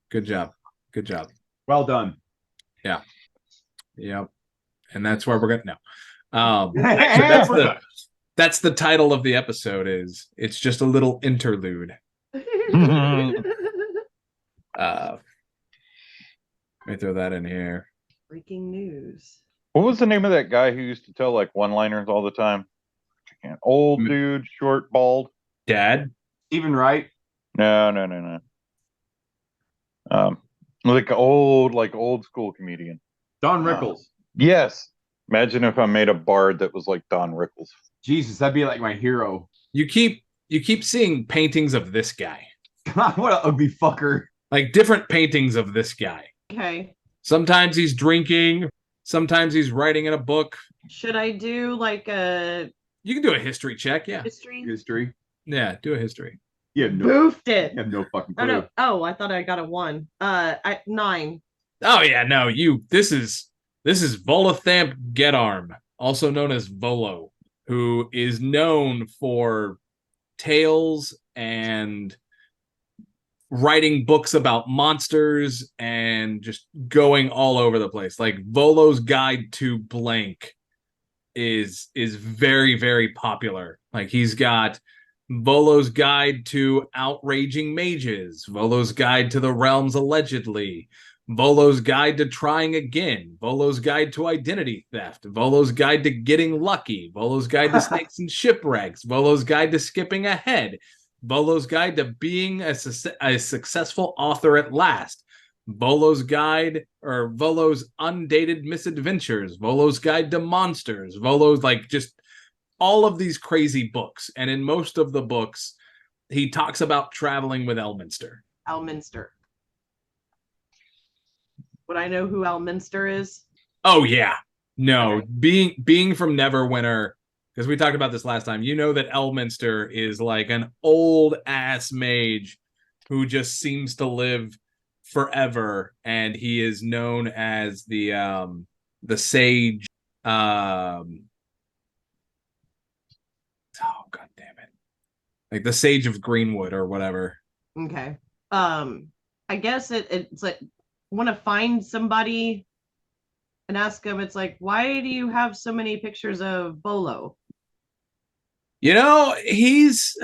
Good job. Well done. Yep. And that's where we're going to now. That's the title of the episode is it's just a little interlude. Let me throw that in here. Breaking news. What was the name of that guy who used to tell like one-liners all the time? Old dude, short, bald. Dad? Even right? No. Like old school comedian. Don Rickles. Yes. Imagine if I made a bard that was like Don Rickles. Jesus, that'd be like my hero. You keep seeing paintings of this guy. God, what an ugly fucker. Like different paintings of this guy. Okay. Sometimes he's drinking. Sometimes he's writing in a book. Should I do like a You can do a history check, yeah. History. Yeah, do a history. You have no, boofed it? you have no fucking Oh clue. no. Oh, I thought I got a 1. 9. Oh yeah, no, this is Volothamp Getarm, also known as Volo, who is known for tales and writing books about monsters and just going all over the place. Like Volo's Guide to Blank is very, very popular. Like he's got Volo's Guide to Outraging Mages, Volo's Guide to the Realms Allegedly, Volo's Guide to Trying Again, Volo's Guide to Identity Theft, Volo's Guide to Getting Lucky, Volo's Guide to Snakes and Shipwrecks, Volo's Guide to Skipping Ahead, Volo's Guide to Being a Successful Author at Last, Volo's Guide or Volo's Undated Misadventures, Volo's Guide to Monsters, Volo's like just all of these crazy books. And in most of the books, he talks about traveling with Elminster. Elminster. Would I know who Elminster is? Oh yeah. No, Okay. being from Neverwinter, because we talked about this last time, you know that Elminster is like an old ass mage who just seems to live forever, and he is known as the sage. Oh god damn it! Like the sage of Greenwood or whatever. Okay. I guess it's like want to find somebody and ask them. It's like, why do you have so many pictures of Bolo? You know, he's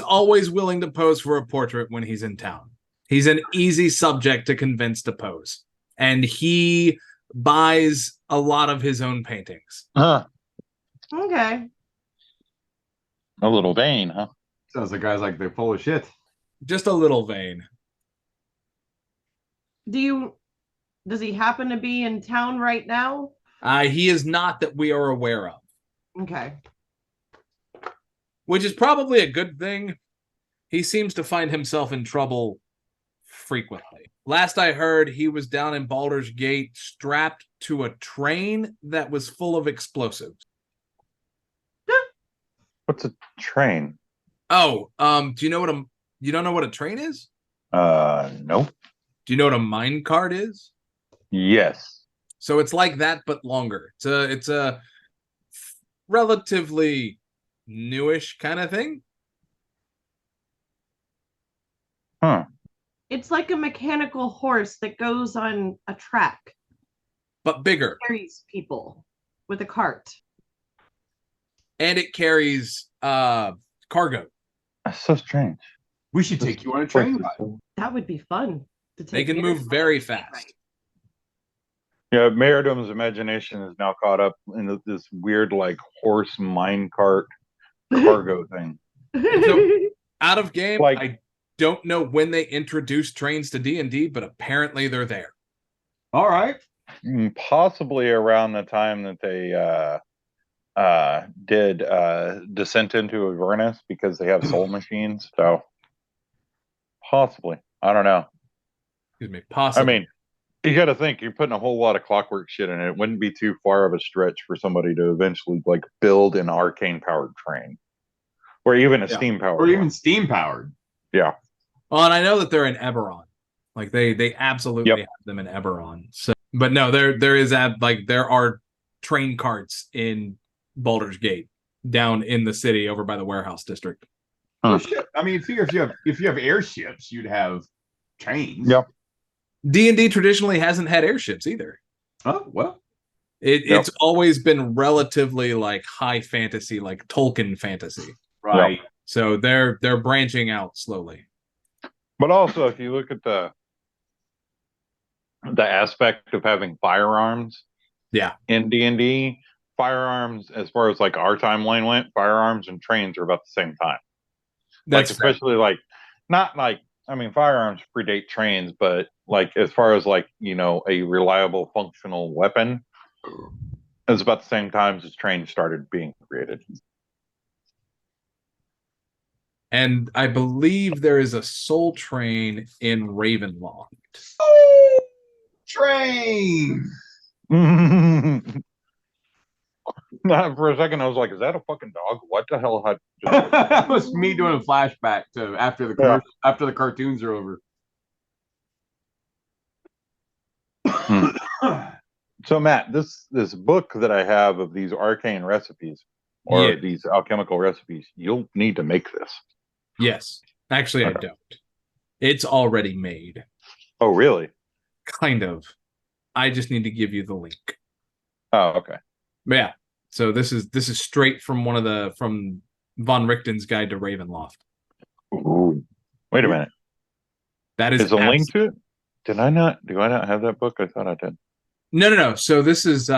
always willing to pose for a portrait when he's in town. He's an easy subject to convince to pose. And he buys a lot of his own paintings. Huh. Okay. A little vain, huh? Sounds like guys like they're full of shit. Just a little vain. Does he happen to be in town right now? He is not that we are aware of. Okay. Which is probably a good thing. He seems to find himself in trouble frequently. Last I heard, he was down in Baldur's Gate strapped to a train that was full of explosives. What's a train? Oh, do you know what you don't know what a train is? Nope. Do you know what a mine cart is? Yes. So it's like that, but longer. It's a relatively newish kind of thing. Huh. It's like a mechanical horse that goes on a track, But bigger. carries people with a cart. And it carries cargo. That's so strange. We should take you on a train ride. That would be fun to take. They can Garrett move on. very fast. Yeah, Meridom's imagination is now caught up in this weird, like, horse minecart cargo thing. So, out of game, Like- I don't know when they introduced trains to D&D, but apparently they're there. All right. Possibly around the time that they did Descent into Avernus, because they have soul machines. So possibly, I don't know. Excuse me, possibly. I mean, you got to think you're putting a whole lot of clockwork shit in it. It wouldn't be too far of a stretch for somebody to eventually like build an arcane powered train, or even a Yeah. steam powered, Or even steam powered. Yeah. Well, and I know that they're in Eberron. Like they absolutely Yep. have them in Eberron. So, but no, there are train carts in Baldur's Gate down in the city over by the warehouse district. Huh. Well, shit. I mean, figure if you have airships, you'd have trains. Yep. D&D traditionally hasn't had airships either. Oh well. It's always been relatively like high fantasy, like Tolkien fantasy. Right. So they're branching out slowly. But also, if you look at the aspect of having firearms, Yeah. in D&D, firearms, as far as like our timeline went, firearms and trains are about the same time. That's like fair. especially like not like I mean firearms predate trains, but like as far as like a reliable functional weapon, it's about the same time as trains started being created. And I believe there is a soul train in Ravenloft. Oh, train. Not for a second, I was like, "Is that a fucking dog? What the hell?" Had That was me doing a flashback to after the Yeah. after the cartoons are over. So Matt, this book that I have of these arcane recipes or Yeah. these alchemical recipes, you'll need to make this. Yes. Actually, I Okay. don't. It's already made. Oh, really? Kind of. I just need to give you the link. Oh, okay. But yeah. So this is straight from from Von Richten's Guide to Ravenloft. Ooh. Wait a minute. That is Is a link to it? Do I not have that book? I thought I did. No. So this is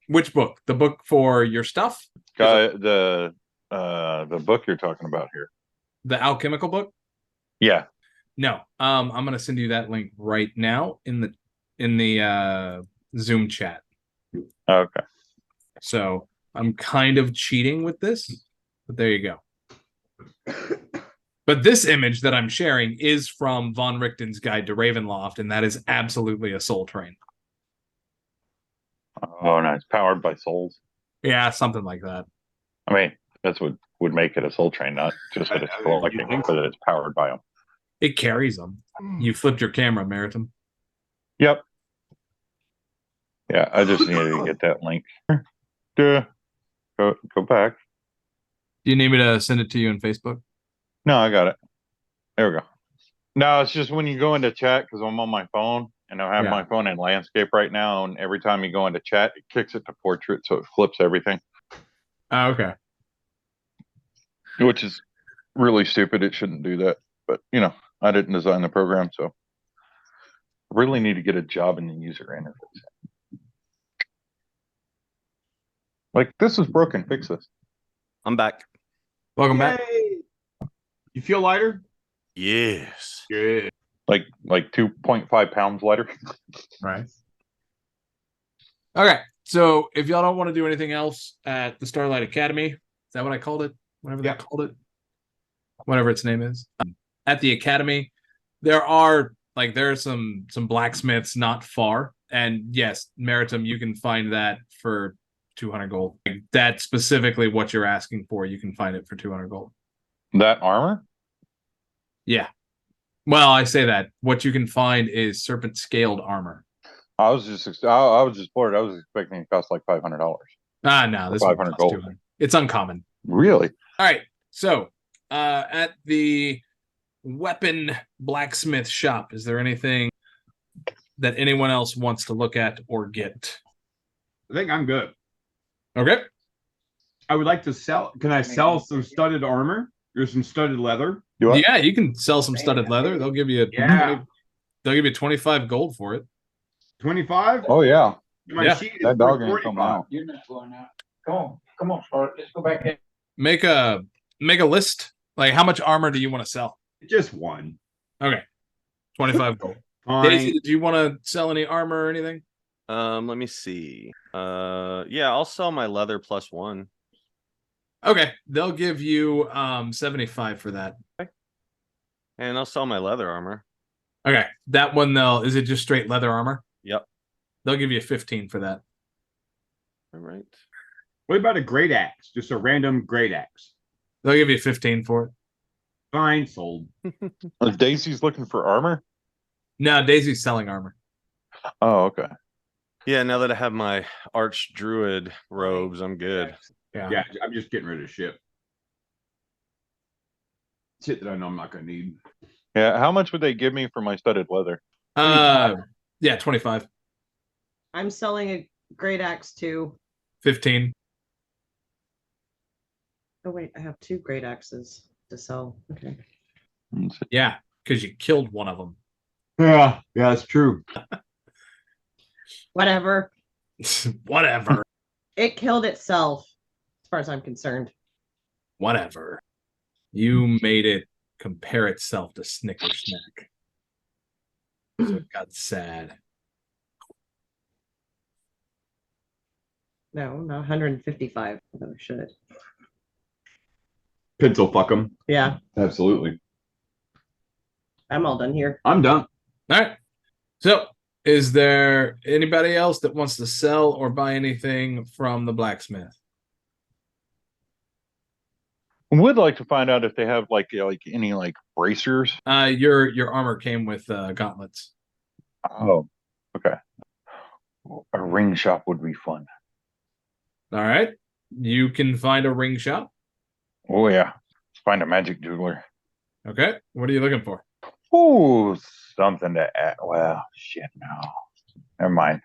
which book? The book for your stuff? The book you're talking about here. The alchemical book? Yeah. No. I'm gonna send you that link right now in the Zoom chat. Okay. So I'm kind of cheating with this, but there you go. But this image that I'm sharing is from Von Richten's Guide to Ravenloft, and that is absolutely a soul train. Oh, nice. Powered by souls. Yeah, something like that. I mean, that's what would make it a soul train, not just that it's collecting, but that it's powered by them. It carries them. You flipped your camera, Meritum. Yep. Yeah, I just needed to get that link. Go back. Do you need me to send it to you on Facebook? No, I got it. There we go. No, it's just when you go into chat, because I'm on my phone and I have Yeah. my phone in landscape right now, and every time you go into chat, it kicks it to portrait, so it flips everything, Oh, okay. which is really stupid. It shouldn't do that, but I didn't design the program, so I really need to get a job in the user interface. Like, this is broken. Fix this. I'm back. Welcome back. Yay! You feel lighter? Yes. Good. Like 2.5 pounds lighter. Right. Okay. So if y'all don't want to do anything else at the Starlight Academy, is that what I called it? Whatever they called it. Whatever its name is. At the Academy, there are some blacksmiths not far. And yes, Meritum, you can find that for 200 gold. Like, that's specifically what you're asking for. You can find it for 200 gold. That armor? Yeah. Well, I say that. What you can find is serpent scaled armor. I was just bored. I was expecting it to cost like $500. No, this one 500 costs gold. 200. It's uncommon. Really? All right. So, at the weapon blacksmith shop, is there anything that anyone else wants to look at or get? I think I'm good. Okay. I would like to sell. Can I sell some studded armor or some studded leather? You what? Yeah, you can sell some studded leather. They'll give you they'll give you 25 gold for it. 25? Oh yeah. My Yeah. sheet is That dog for ain't coming 45. out. You're not going out. Come on, Scarlett. Let's go back in. Make a list. Like, how much armor do you want to sell? Just one. Okay. 25 gold. Fine. Daisy, did you want to sell any armor or anything? Let me see. Yeah, I'll sell my leather +1. Okay. They'll give you 75 for that. And I'll sell my leather armor. Okay. That one is it just straight leather armor? Yep. They'll give you 15 for that. All right. What about a great axe? Just a random great axe. They'll give you 15 for it. Fine, sold. Daisy's looking for armor? No, Daisy's selling armor. Oh, okay. Yeah, now that I have my arch druid robes, I'm good. Yeah, I'm just getting rid of shit. Shit that I know I'm not gonna need. Yeah, how much would they give me for my studded leather? Yeah, 25. I'm selling a great axe too. 15. Oh wait, I have 2 great axes to sell. Okay. Yeah, because you killed one of them. Yeah, that's true. Whatever. Whatever. It killed itself, as far as I'm concerned. Whatever. You made it compare itself to Snicker Snack. So it got sad. No, not 155. Although I should. Pencil fuck them. Yeah, Absolutely. I'm all done here. I'm done. All right. So, is there anybody else that wants to sell or buy anything from the blacksmith? Would like to find out if they have like any like bracers. Your armor came with gauntlets. Oh, okay. ring shop would be fun. All right. You can find a ring shop. Oh yeah, let's find a magic jeweler. Okay. What are you looking for? Ooh, something to add. Well, shit, no. Never mind.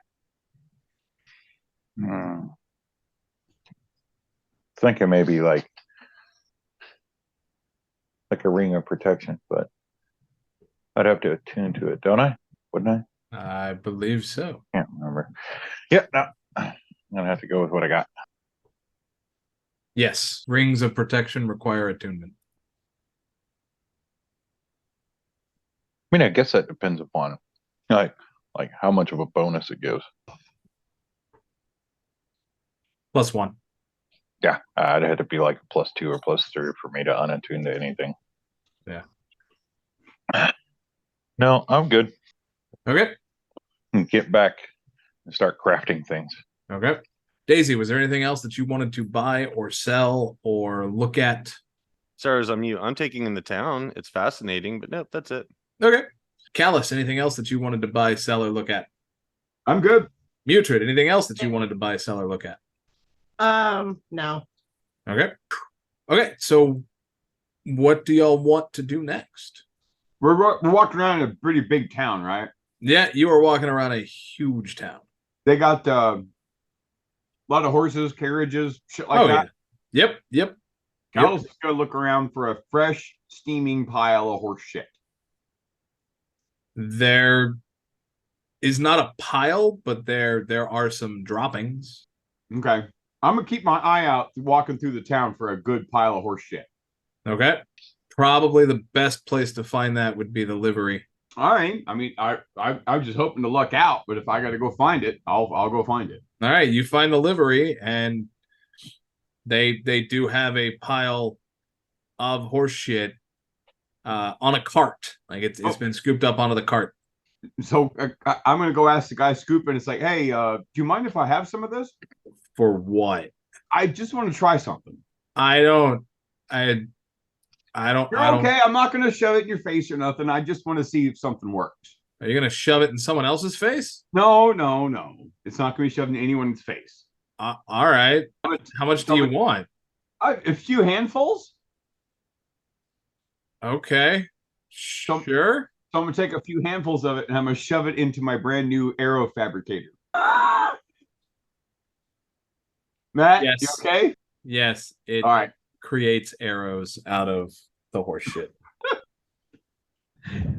Thinking maybe like a ring of protection, but I'd have to attune to it, don't I? Wouldn't I? I believe so. Can't remember. Yeah, no. I'm gonna have to go with what I got. Yes. Rings of protection require attunement. I mean, I guess that depends upon like how much of a bonus it gives. +1. Yeah, I'd have to be like a +2 or +3 for me to unattune to anything. Yeah. No, I'm good. Okay. Get back and start crafting things. Okay. Daisy, was there anything else that you wanted to buy or sell or look at? Sarah's on mute. I'm taking in the town. It's fascinating, but nope, that's it. Okay. Callus, anything else that you wanted to buy, sell, or look at? I'm good. Mutrid, anything else that you wanted to buy, sell, or look at? No. Okay. Okay. So what do y'all want to do next? We're walking around in a pretty big town, right? Yeah, you are walking around a huge town. They got a lot of horses, carriages, shit like that. Yeah. Yep. Carol's just gonna look around for a fresh, steaming pile of horse shit. There is not a pile, but there are some droppings. Okay. I'm gonna keep my eye out walking through the town for a good pile of horse shit. Okay. Probably the best place to find that would be the livery. All right. I mean, I was just hoping to luck out, but if I got to go find it, I'll go find it. All right, you find the livery, and they do have a pile of horse shit on a cart. Like it's been scooped up onto the cart. So I'm gonna go ask the guy scooping. It's like, hey, do you mind if I have some of this? For what? I just want to try something. I don't. You're okay. I'm not gonna shove it in your face or nothing. I just want to see if something works. Are you gonna shove it in someone else's face? No. It's not gonna be shoved in anyone's face. All right. How much do you want? A few handfuls. Okay. Sure. So I'm gonna take a few handfuls of it and I'm gonna shove it into my brand new arrow fabricator. Matt, Yes. you okay? Yes. It All right. creates arrows out of the horse shit.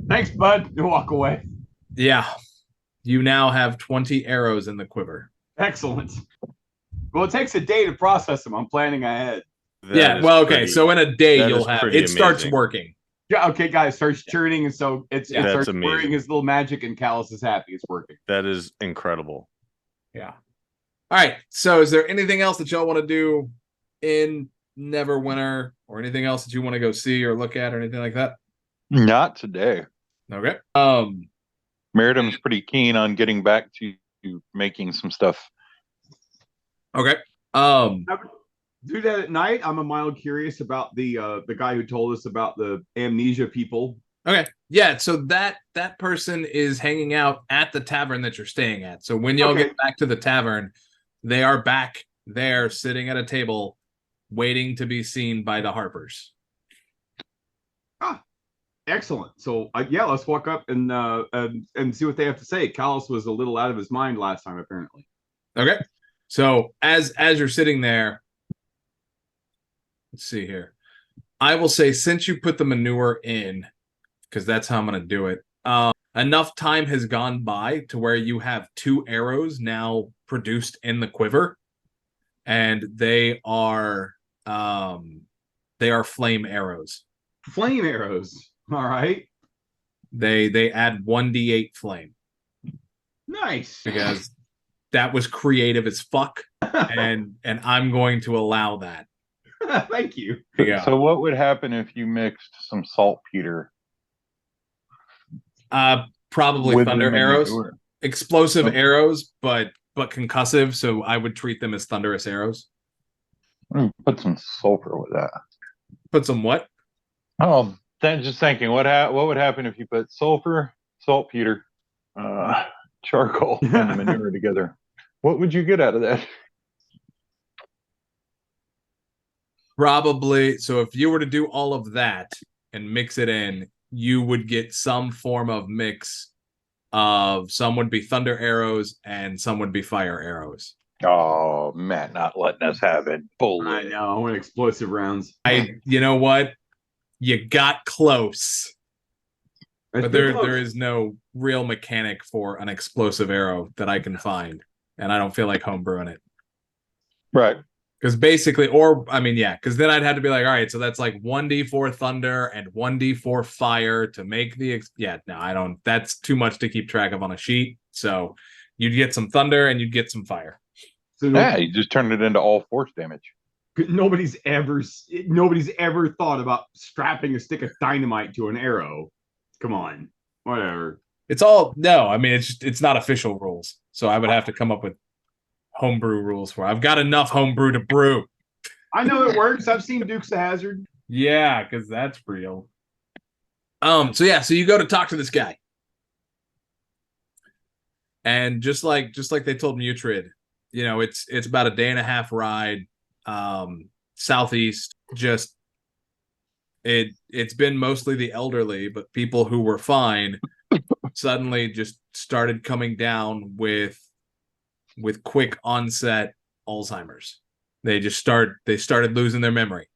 Thanks, bud. You walk away. Yeah. You now have 20 arrows in the quiver. Excellent. Well, it takes a day to process them. I'm planning ahead. That is Okay. pretty- So in a day, that you'll is have pretty it starts amazing. working. Yeah, okay, guys, starts churning, and so it That's starts amazing. wearing his little magic, and Callus is happy it's working. That is incredible. Yeah. All right. So is there anything else that y'all want to do in Neverwinter, or anything else that you want to go see or look at or anything like that? Not today. Okay. Meritam's pretty keen on getting back to making some stuff. Okay. Do that at night. I'm a mile curious about the guy who told us about the amnesia people. Okay. Yeah, so that person is hanging out at the tavern that you're staying at. So when y'all get back to the tavern, they are back there sitting at a table waiting to be seen by the Harpers. Excellent. So yeah, let's walk up and see what they have to say. Callus was a little out of his mind last time, apparently. Okay. So as you're sitting there, let's see here. I will say, since you put the manure in, because that's how I'm going to do it, enough time has gone by to where you have 2 arrows now produced in the quiver, and they are flame arrows. Flame arrows. All right. They add 1d8 flame. Nice. Because that was creative as fuck, and I'm going to allow that. Thank you. Yeah. So what would happen if you mixed some saltpeter? Probably with thunder the arrows, manure? explosive Okay. arrows, but concussive. So I would treat them as thunderous arrows. Put some sulfur with that. Put some what? Oh, then just thinking, what would happen if you put sulfur, saltpeter, charcoal, and manure together? What would you get out of that? Probably. So if you were to do all of that and mix it in, you would get some form of mix of some would be thunder arrows and some would be fire arrows. Oh, Matt, not letting us have it. I Bullet. know. I want explosive rounds. You know what? You got close. That's But pretty there close. is no real mechanic for an explosive arrow that I can find. And I don't feel like homebrewing it. Right. Because basically, or I mean, yeah, because then I'd have to be like, all right, so that's like 1d4 thunder and 1d4 fire to make the yeah, no, I don't, that's too much to keep track of on a sheet. So you'd get some thunder and you'd get some fire. So Yeah, you just turned it into all force damage. nobody's ever thought about strapping a stick of dynamite to an arrow. Come on, whatever. It's all no, I mean it's not official rules. So I would have to come up with homebrew rules for it. I've got enough homebrew to brew. I know it works. I've seen Dukes of Hazzard. Yeah, because that's real. So yeah, so you go to talk to this guy. And just like they told Mutrid, you know, it's about a day and a half ride southeast. Just it's been mostly the elderly, but people who were fine suddenly just started coming down with quick onset Alzheimer's. They started losing their memory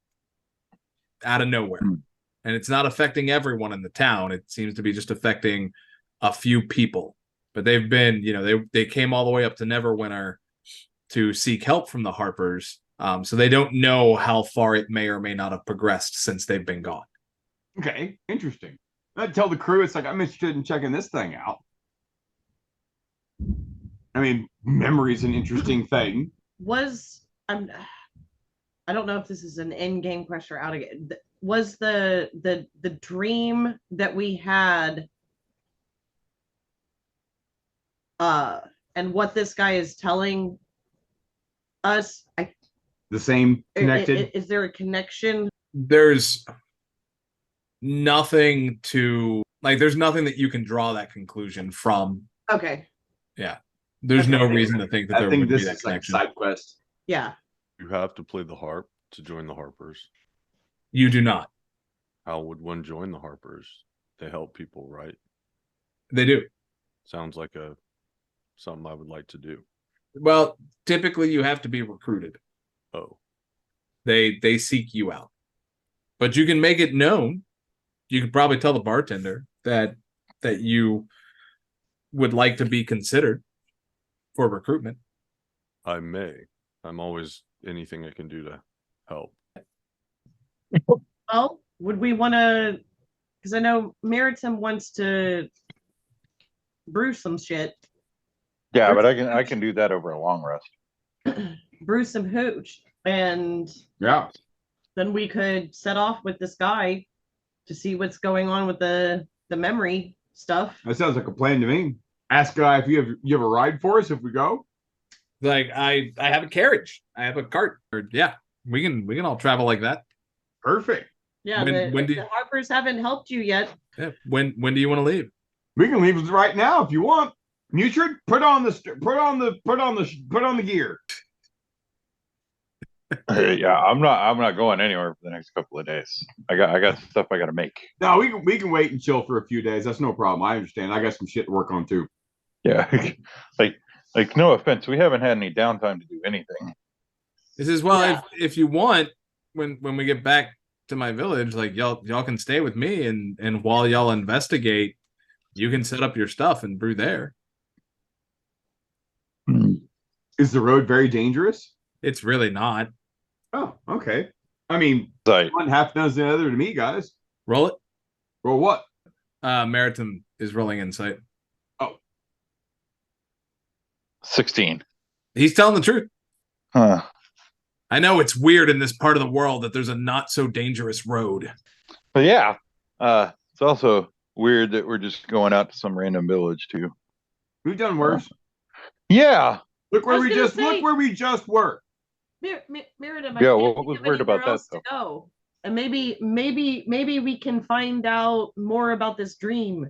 out of nowhere. And it's not affecting everyone in the town. It seems to be just affecting a few people. But they've been, you know, they came all the way up to Neverwinter to seek help from the Harpers. So they don't know how far it may or may not have progressed since they've been gone. Okay, interesting. I'd tell the crew it's like I'm interested in checking this thing out. I mean, memory's an interesting thing. I don't know if this is an in-game question or out of game. Was the dream that we had and what this guy is telling us, The same connected. is there a connection? There's nothing there's nothing that you can draw that conclusion from. Okay. Yeah. There's no reason to think that there I think would be this that is like a connection. side quest. Yeah. You have to play the harp to join the Harpers. You do not. How would one join the Harpers? They help people, right? They do. Sounds like something I would like to do. Well, typically you have to be recruited. Oh, They seek you out. But you can make it known. You could probably tell the bartender that you would like to be considered for recruitment. I may. I'm always anything I can do to help. Well, would we want to? Because I know Meritum wants to brew some shit, Yeah, but I can do that over a long rest. brew some hooch, and Yeah. then we could set off with this guy to see what's going on with the memory stuff. That sounds like a plan to me. Ask guy if you have a ride for us if we go. Like I have a carriage. I have a cart. Or yeah, we can all travel like that. Perfect. Yeah, the Harpers haven't helped you yet. Yeah. When do you want to leave? We can leave right now if you want. Mutrid, put on the gear. Yeah, I'm not going anywhere for the next couple of days. I got stuff I got to make. No, we can wait and chill for a few days. That's no problem. I understand. I got some shit to work on too. Yeah, like no offense, we haven't had any downtime to do anything. This is well, Yeah. if you want, when we get back to my village, like y'all can stay with me, and while y'all investigate, you can set up your stuff and brew there. Is the road very dangerous? It's really not. Oh, okay. I mean, Like, one half dozen the other to me, guys. Roll it. Well, what? Meritum is rolling insight. 16. He's telling the truth. Huh. I know it's weird in this part of the world that there's a not so dangerous road. But yeah, it's also weird that we're just going out to some random village too. We've done worse. Yeah. Look where I was we gonna just say- look where we just were. Meritum, Yeah, can't what think was of weird about anywhere that, else to go. And maybe we can find out more about this dream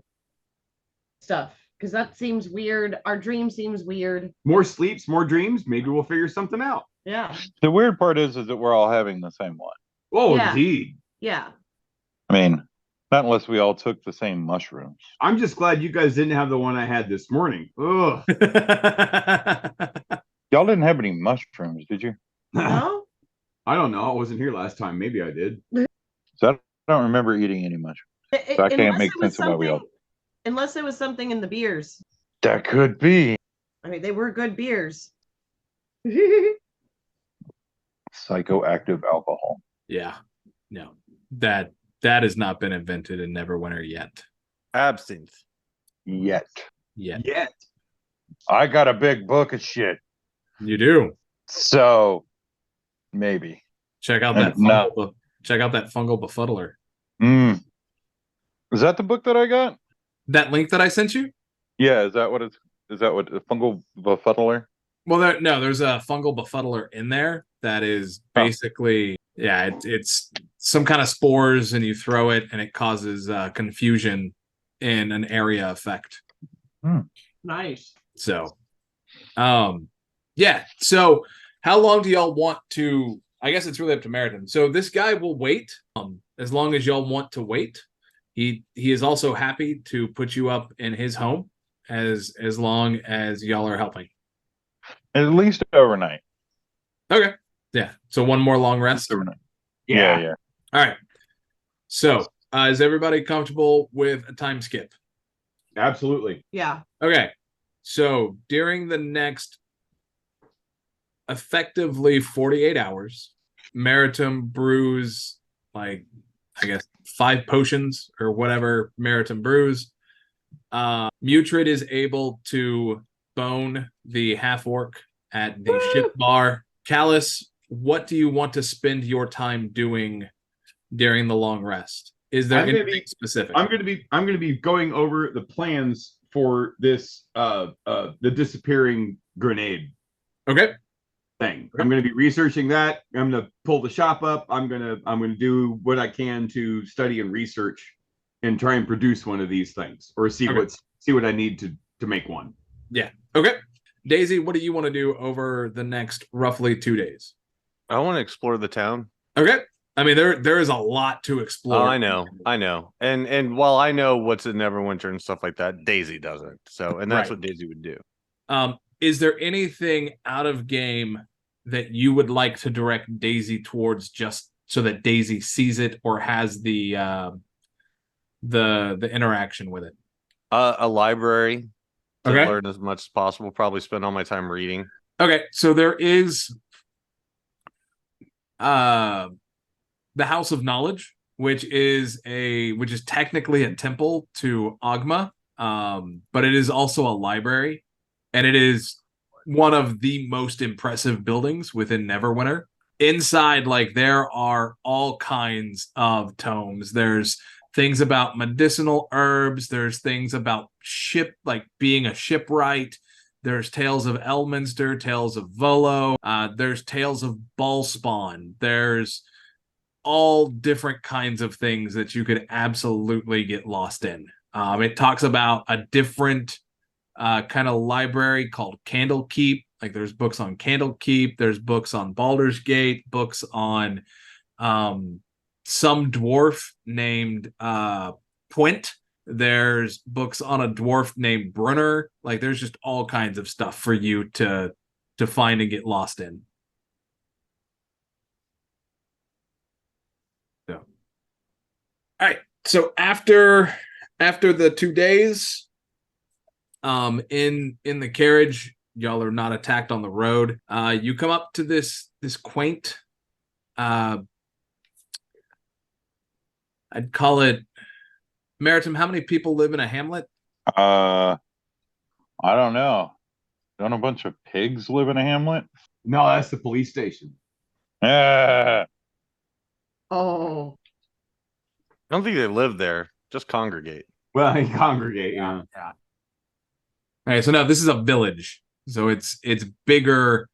stuff. Because that seems weird. Our dream seems weird. More sleeps, more dreams. Maybe we'll figure something out. Yeah. The weird part is that we're all having the same one. Oh, Yeah. indeed. Yeah. I mean, not unless we all took the same mushrooms. I'm just glad you guys didn't have the one I had this morning. Ugh. Y'all didn't have any mushrooms, did you? No? I don't know. I wasn't here last time. Maybe I did. So I don't remember eating any mushrooms. So I can't Unless make it was sense of why we all. something- Unless it was something in the beers. That could be I mean, they were good beers. psychoactive alcohol. Yeah. No. That has not been invented in Neverwinter yet. Absinthe. Yet. Yet. I got a big book of shit. You do. So maybe. Check out that No. fungal befuddler. Mm. Is that the book that I got? That link that I sent you? Yeah, is that what the fungal befuddler? Well, there's a fungal befuddler in there that is basically, it's some kind of spores, and you throw it, and it causes confusion in an area effect. Nice. So, yeah. So, how long do y'all want to? I guess it's really up to Meriton. So this guy will wait, as long as y'all want to wait. He is also happy to put you up in his home as long as y'all are helping. At least overnight. Okay. Yeah. So one more long rest. Overnight. Yeah. Yeah. All right. So is everybody comfortable with a time skip? Absolutely. Yeah. Okay. So during the next effectively 48 hours, Meritum brews like, I guess, 5 potions or whatever Meritum brews. Mutrid is able to bone the half-orc at the ship bar. Callus, what do you want to spend your time doing during the long rest? Is there anything specific? I'm gonna be going over the plans for this the disappearing grenade Okay. thing. I'm gonna be researching that. I'm gonna pull the shop up. I'm gonna do what I can to study and research and try and produce one of these things, or see what I need to make one. Yeah. Okay. Daisy, what do you want to do over the next roughly 2 days? I want to explore the town. Okay. I mean, there is a lot to explore. Oh, I know. And while I know what's in Neverwinter and stuff like that, Daisy doesn't. So, and that's Right. what Daisy would do. Is there anything out of game that you would like to direct Daisy towards, just so that Daisy sees it or has the interaction with it? A library to Okay. learn as much as possible. Probably spend all my time reading. Okay, so there is the House of Knowledge, which is technically a temple to Agma, but it is also a library, and it is one of the most impressive buildings within Neverwinter. Inside, like, there are all kinds of tomes. There's things about medicinal herbs. There's things about being a shipwright. There's tales of Elminster, tales of Volo. There's tales of Ballspawn. There's all different kinds of things that you could absolutely get lost in. It talks about a different kind of library called Candlekeep. Like, there's books on Candlekeep. There's books on Baldur's Gate. Books on some dwarf named Puent. There's books on a dwarf named Brunner. Like, there's just all kinds of stuff for you to find and get lost in. So, all right. So after the 2 days, in the carriage, y'all are not attacked on the road. You come up to this quaint, I'd call it, Meritum, how many people live in a hamlet? I don't know. Don't a bunch of pigs live in a hamlet? No, that's the police station. Ah, Oh. I don't think they live there. Just congregate. Well, they congregate. Yeah. All right, so now this is a village. So it's bigger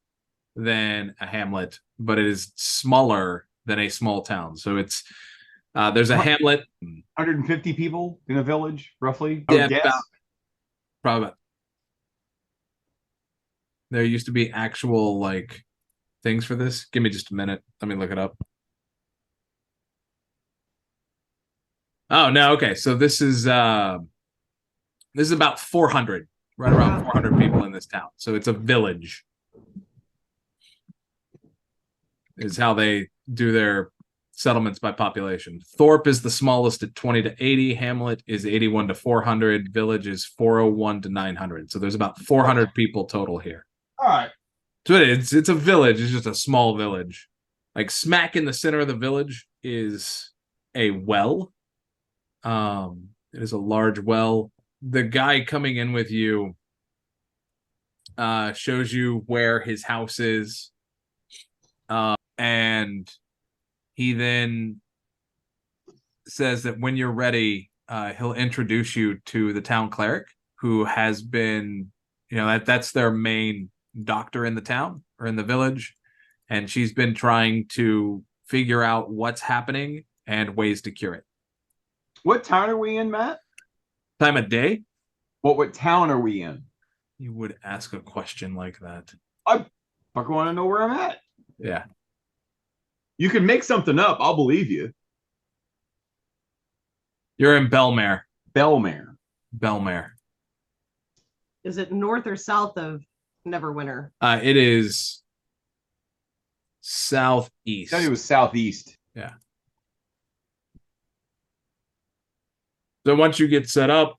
than a hamlet, but it is smaller than a small town. So it's there's a hamlet. 150 people in a village, roughly. I Yeah, would guess. Probably. There used to be actual like things for this. Give me just a minute. Let me look it up. Oh no, okay. So this is about 400, right around 400 people in this town. So it's a village. Is how they do their settlements by population. Thorpe is the smallest at 20 to 80. Hamlet is 81 to 400. Village is 401 to 900. So there's about 400 people total here. All right. So it's a village. It's just a small village. Like smack in the center of the village is a well. It is a large well. The guy coming in with you shows you where his house is. And he then says that when you're ready, he'll introduce you to the town cleric, who has been, that's their main doctor in the town or in the village. And she's been trying to figure out what's happening and ways to cure it. What town are we in, Matt? Time of day? What town are we in? You would ask a question like that. I fucking want to know where I'm at. Yeah. You can make something up. I'll believe you. You're in Belmare. Belmare. Belmare. Is it north or south of Neverwinter? It is southeast. I thought it was southeast. Yeah. So once you get set up,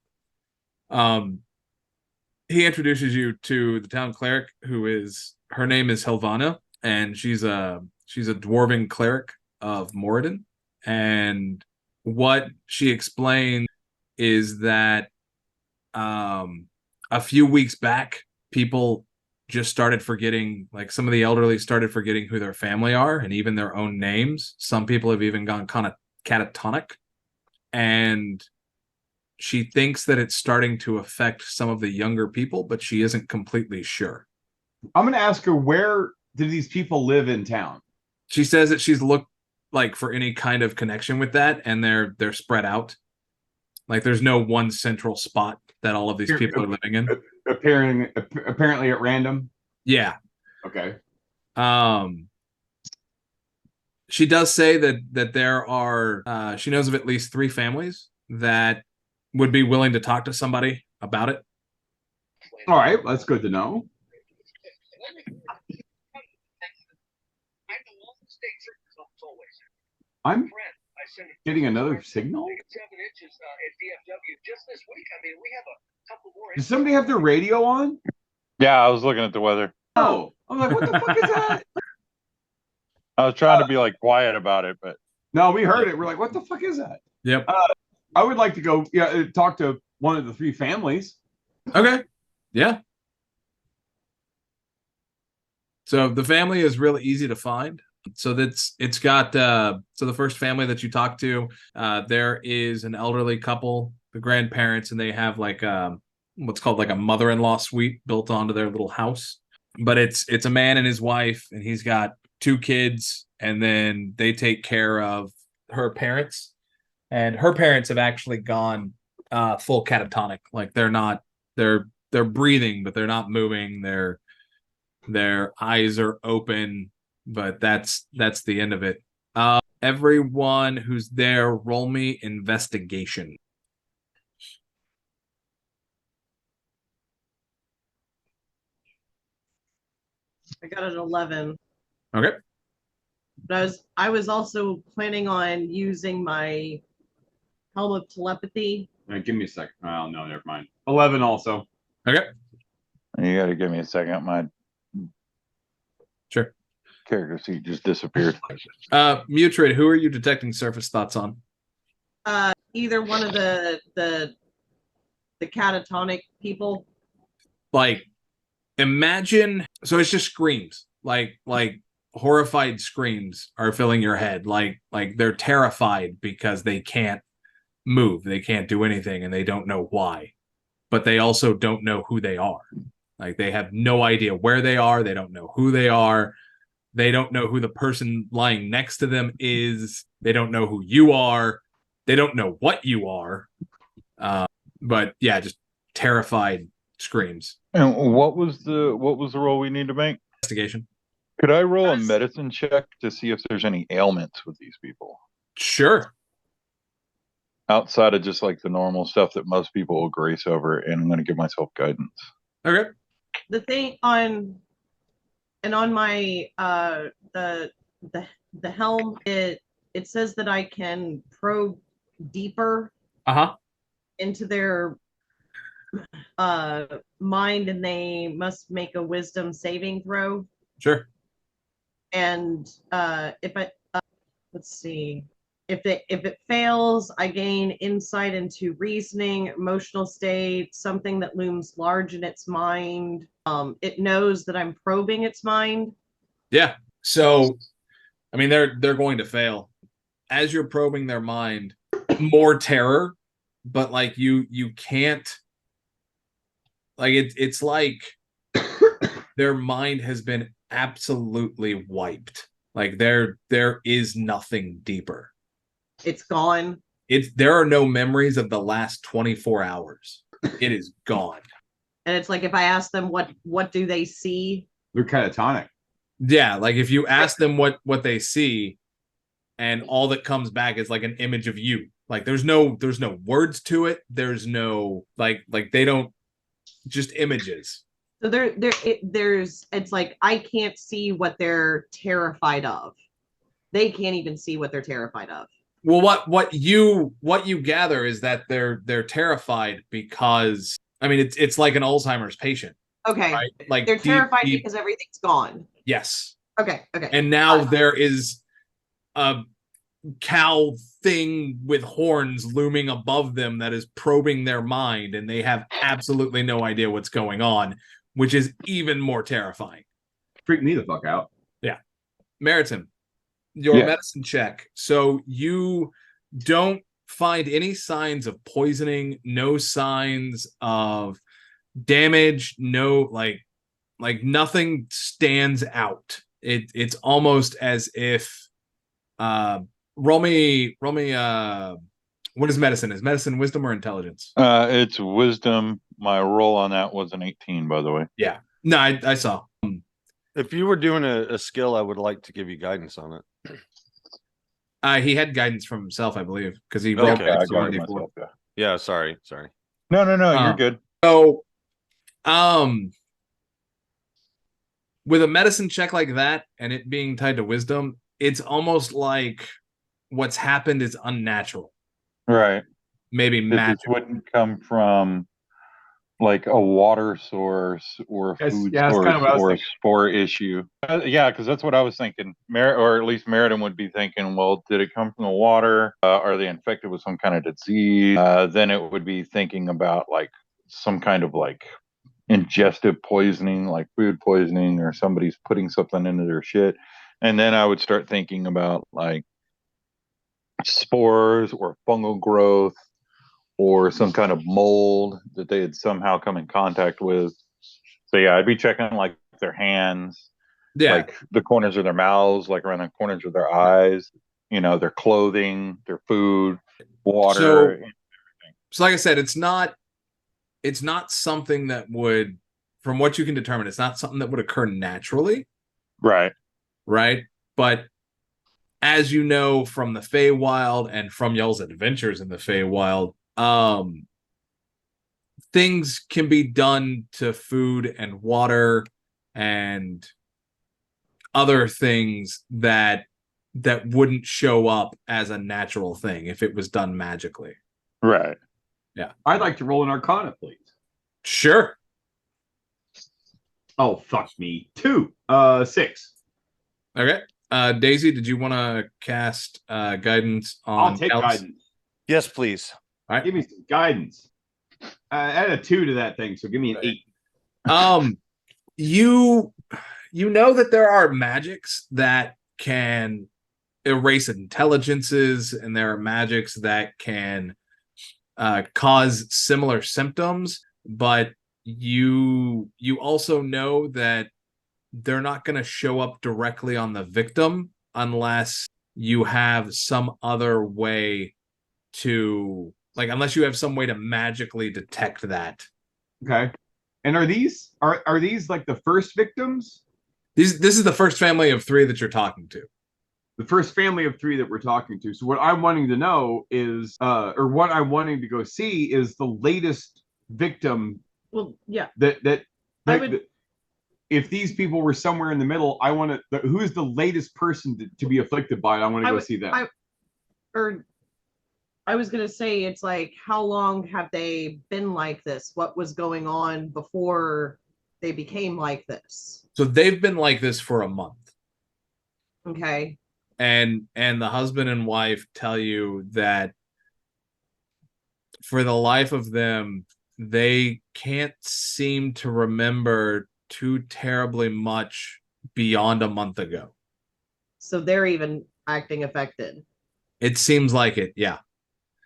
he introduces you to the town cleric, her name is Helvana, and she's a dwarven cleric of Moradin. And what she explained is that a few weeks back, people just started forgetting, like some of the elderly started forgetting who their family are and even their own names. Some people have even gone kind of catatonic. And she thinks that it's starting to affect some of the younger people, but she isn't completely sure. I'm going to ask her, where do these people live in town? She says that she's looked like for any kind of connection with that, and they're spread out. Like there's no one central spot that all of these people are living in. Apparently at random. Yeah. Okay. She does say that there are she knows of at least 3 families that would be willing to talk to somebody about it. All right, that's good to know. I'm getting another signal. Does somebody have their radio on? Yeah, I was looking at the weather. Oh, I'm like, what the fuck is that? I was trying to be like quiet about it, but No, we heard it. We're like, what the fuck is that? Yep. I would like to go talk to one of the 3 families. Okay. Yeah. So the family is really easy to find. So it's got so the first family that you talk to, there is an elderly couple, the grandparents, and they have like what's called like a mother-in-law suite built onto their little house. But it's a man and his wife, and he's got 2 kids, and then they take care of her parents. And her parents have actually gone full catatonic. Like they're breathing, but they're not moving. Their eyes are open, but that's the end of it. Everyone who's there, roll me investigation. I got an 11. Okay. But I was also planning on using my helm of telepathy. All right, give me a second. Oh no, never mind. 11 also. Okay. you got to give me a second. My Sure. character sheet just disappeared. Mutrid, who are you detecting surface thoughts on? Either one of the catatonic people. Like, imagine, so it's just screams, like horrified screams are filling your head. Like they're terrified because they can't move, they can't do anything, and they don't know why. But they also don't know who they are. Like they have no idea where they are. They don't know who they are. They don't know who the person lying next to them is. They don't know who you are. They don't know what you are. But yeah, just terrified screams. And what was the roll we need to make? Investigation. Could I roll a Yes. medicine check to see if there's any ailments with these people Sure. outside of just like the normal stuff that most people will grace over? And I'm going to give myself guidance. Okay. The thing on my the helm, it says that I can probe deeper Uh-huh. into their mind, and they must make a wisdom saving throw. Sure. And if I let's see, if it fails, I gain insight into reasoning, emotional state, something that looms large in its mind. It knows that I'm probing its mind. Yeah. So, I mean, they're going to fail. As you're probing their mind, more terror, but like you can't, like it's like their mind has been absolutely wiped. Like there is nothing deeper. It's gone. There are no memories of the last 24 hours. It is gone. And it's like, if I ask them what do they see, They're catatonic. Yeah, like if you ask them what they see, and all that comes back is like an image of you. Like there's no words to it. There's no like they don't, just images. so it's like I can't see what they're terrified of. They can't even see what they're terrified of. Well, what you gather is that they're terrified because, I mean, it's like an Alzheimer's patient, Okay. right? Like They're terrified deep, because everything's gone. yes. Okay. And now there is a cow thing with horns looming above them that is probing their mind, and they have absolutely no idea what's going on, which is even more terrifying. Freak me the fuck out. Yeah. Meriton, your Yeah. medicine check. So you don't find any signs of poisoning, no signs of damage, no like nothing stands out. It's almost as if roll me what is medicine? Is medicine wisdom or intelligence? It's wisdom. My roll on that was an 18, by the way. Yeah. No, I saw. If you were doing a skill, I would like to give you guidance on it. He had guidance from himself, I believe, because he Okay, rolled Yeah, I extra got it 1d4. myself. Yeah. Yeah, sorry. No, you're Uh, good. So, with a medicine check like that and it being tied to wisdom, it's almost like what's happened is unnatural, Right. maybe That this magical. wouldn't come from like a water source or a That's- food yeah, that's source kind of what I was or a thinking. spore issue. Yeah, because that's what I was thinking. Or at least Meriden would be thinking, well, did it come from the water? Are they infected with some kind of disease? Then it would be thinking about like some kind of like ingestive poisoning, like food poisoning, or somebody's putting something into their shit. And then I would start thinking about like spores or fungal growth or some kind of mold that they had somehow come in contact with. So yeah, I'd be checking like their hands, Yeah. like the corners of their mouths, like around the corners of their eyes, their clothing, their food, water. So like I said, it's not something that would, from what you can determine, it's not something that would occur naturally, Right. right? But as you know from the Feywild and from y'all's adventures in the Feywild, things can be done to food and water and other things that wouldn't show up as a natural thing if it was done magically. Right. I'd like to roll an Arcana, please. Sure. Oh, fuck me. 2. 6. Okay. Daisy, did you want to cast guidance on I'll take Cal's? guidance. Yes, please. All right. Give me some guidance. Add a 2 to that thing, so give me an 8. You know that there are magics that can erase intelligences, and there are magics that can cause similar symptoms, but you also know that they're not going to show up directly on the victim unless you have some other way to, like, unless you have some way to magically detect that. Okay. And are these like the first victims? This is the first family of 3 that you're talking to. The first family of 3 that we're talking to. So what I'm wanting to know is, or what I'm wanting to go see is the latest victim. Well, yeah. If these people were somewhere in the middle, I want to. Who is the latest person to be afflicted by it? I want to go see that. I was gonna say, it's like, how long have they been like this? What was going on before they became like this? So they've been like this for a month. Okay. And the husband and wife tell you that for the life of them, they can't seem to remember too terribly much beyond a month ago. So they're even acting affected. It seems like it, yeah.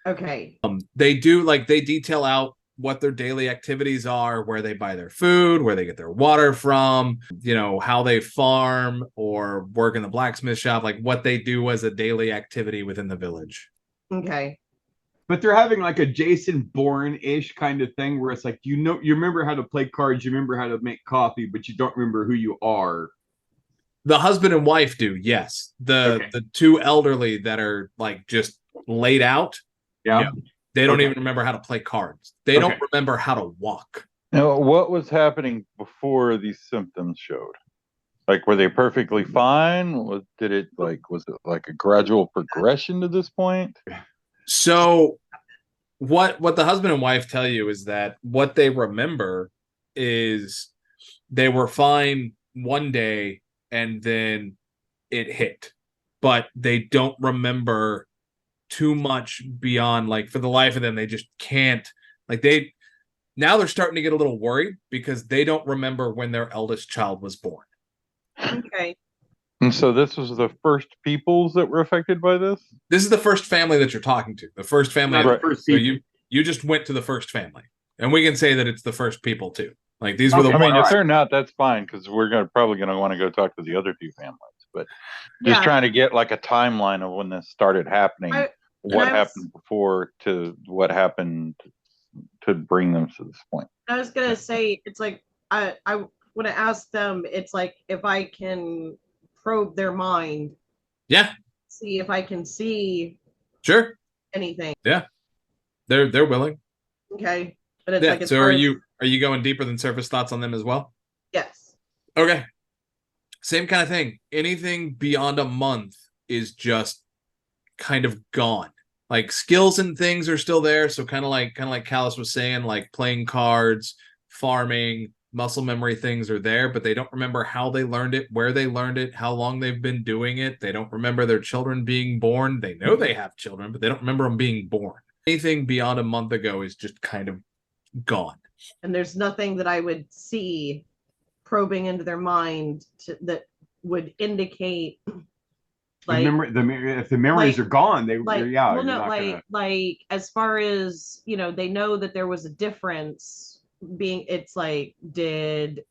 Okay. They detail out what their daily activities are, where they buy their food, where they get their water from, how they farm or work in the blacksmith shop, like what they do as a daily activity within the village. Okay. But they're having like a Jason Bourne-ish kind of thing where it's like, you remember how to play cards, you remember how to make coffee, but you don't remember who you are. The husband and wife do, yes. The 2 elderly that are like just laid out, yeah. They don't even remember how to play cards. They don't remember how to walk. Now, what was happening before these symptoms showed? Like, were they perfectly fine? Was it like a gradual progression to this point? So what the husband and wife tell you is that what they remember is they were fine one day and then it hit. But they don't remember too much beyond, like, for the life of them, they just can't, like, now they're starting to get a little worried because they don't remember when their eldest child was born. Okay. And so this was the first peoples that were affected by this? This is the first family that you're talking to. The first family. Not the first so people. you just went to the first family. And we can say that it's the first people too. Like, these were the I mean, ones. if they're not, that's fine, because we're probably going to want to go talk to the other 2 families. But just trying to get like a timeline of when this started happening. What happened before to what happened to bring them to this point. I was gonna say, it's like, I want to ask them, it's like, if I can probe their mind, see if I can see anything. They're willing. Okay. But it's like, so are you going deeper than surface thoughts on them as well? Yes. Okay. Same kind of thing. Anything beyond a month is just kind of gone. Like, skills and things are still there. So kind of like Callus was saying, like playing cards, farming, muscle memory things are there, but they don't remember how they learned it, where they learned it, how long they've been doing it. They don't remember their children being born. They know they have children, but they don't remember them being born. Anything beyond a month ago is just kind of gone. And there's nothing that I would see probing into their mind that would indicate, like, if the memories are gone, like as far as, they know that there was a difference being, it's like, did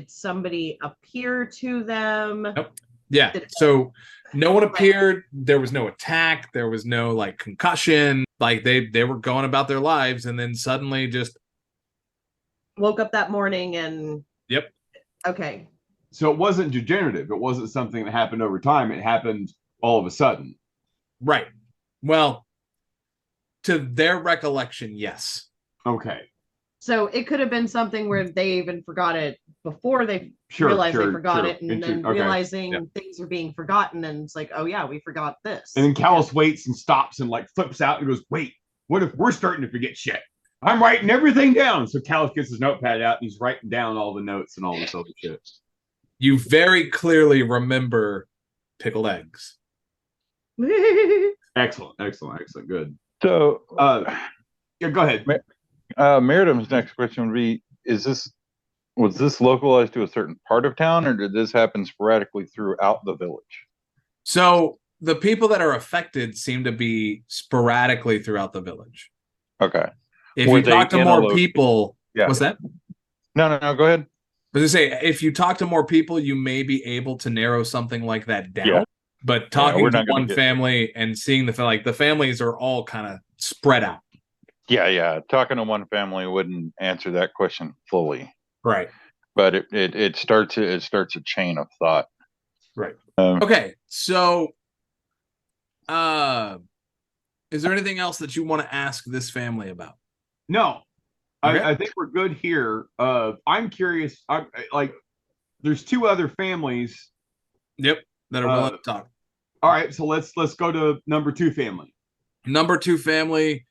somebody appear to them? Nope. Yeah. So no one appeared. There was no attack. There was no like concussion. Like, they were going about their lives, and then suddenly just woke up that morning and. Yep. Okay. So it wasn't degenerative. It wasn't something that happened over time. It happened all of a sudden. Right. Well, to their recollection, yes. Okay. So it could have been something where they even forgot it before they realized they forgot it, and then realizing things are being forgotten, and it's like, oh yeah, we forgot this. And then Callus waits and stops and like flips out and goes, wait, what if we're starting to forget shit? I'm writing everything down. So Callus gets his notepad out and he's writing down all the notes and all this other shit. You very clearly remember pickled eggs. Excellent. Good. So, go ahead. Meritam's next question would be: was this localized to a certain part of town, or did this happen sporadically throughout the village? So the people that are affected seem to be sporadically throughout the village. Okay. If you talk to more people, what's that? No, go ahead. I was gonna say, if you talk to more people, you may be able to narrow something like that down. Yeah. But talking to one family and seeing the families are all kind of spread out. Yeah. Talking to one family wouldn't answer that question fully. Right. But it starts a chain of thought. Right. Um, Okay. So, is there anything else that you want to ask this family about? No, Okay. I think we're good here. I'm curious. Like, there's two other families. Yep. That are willing to talk. All right, so let's go to number 2 family. Number 2 family.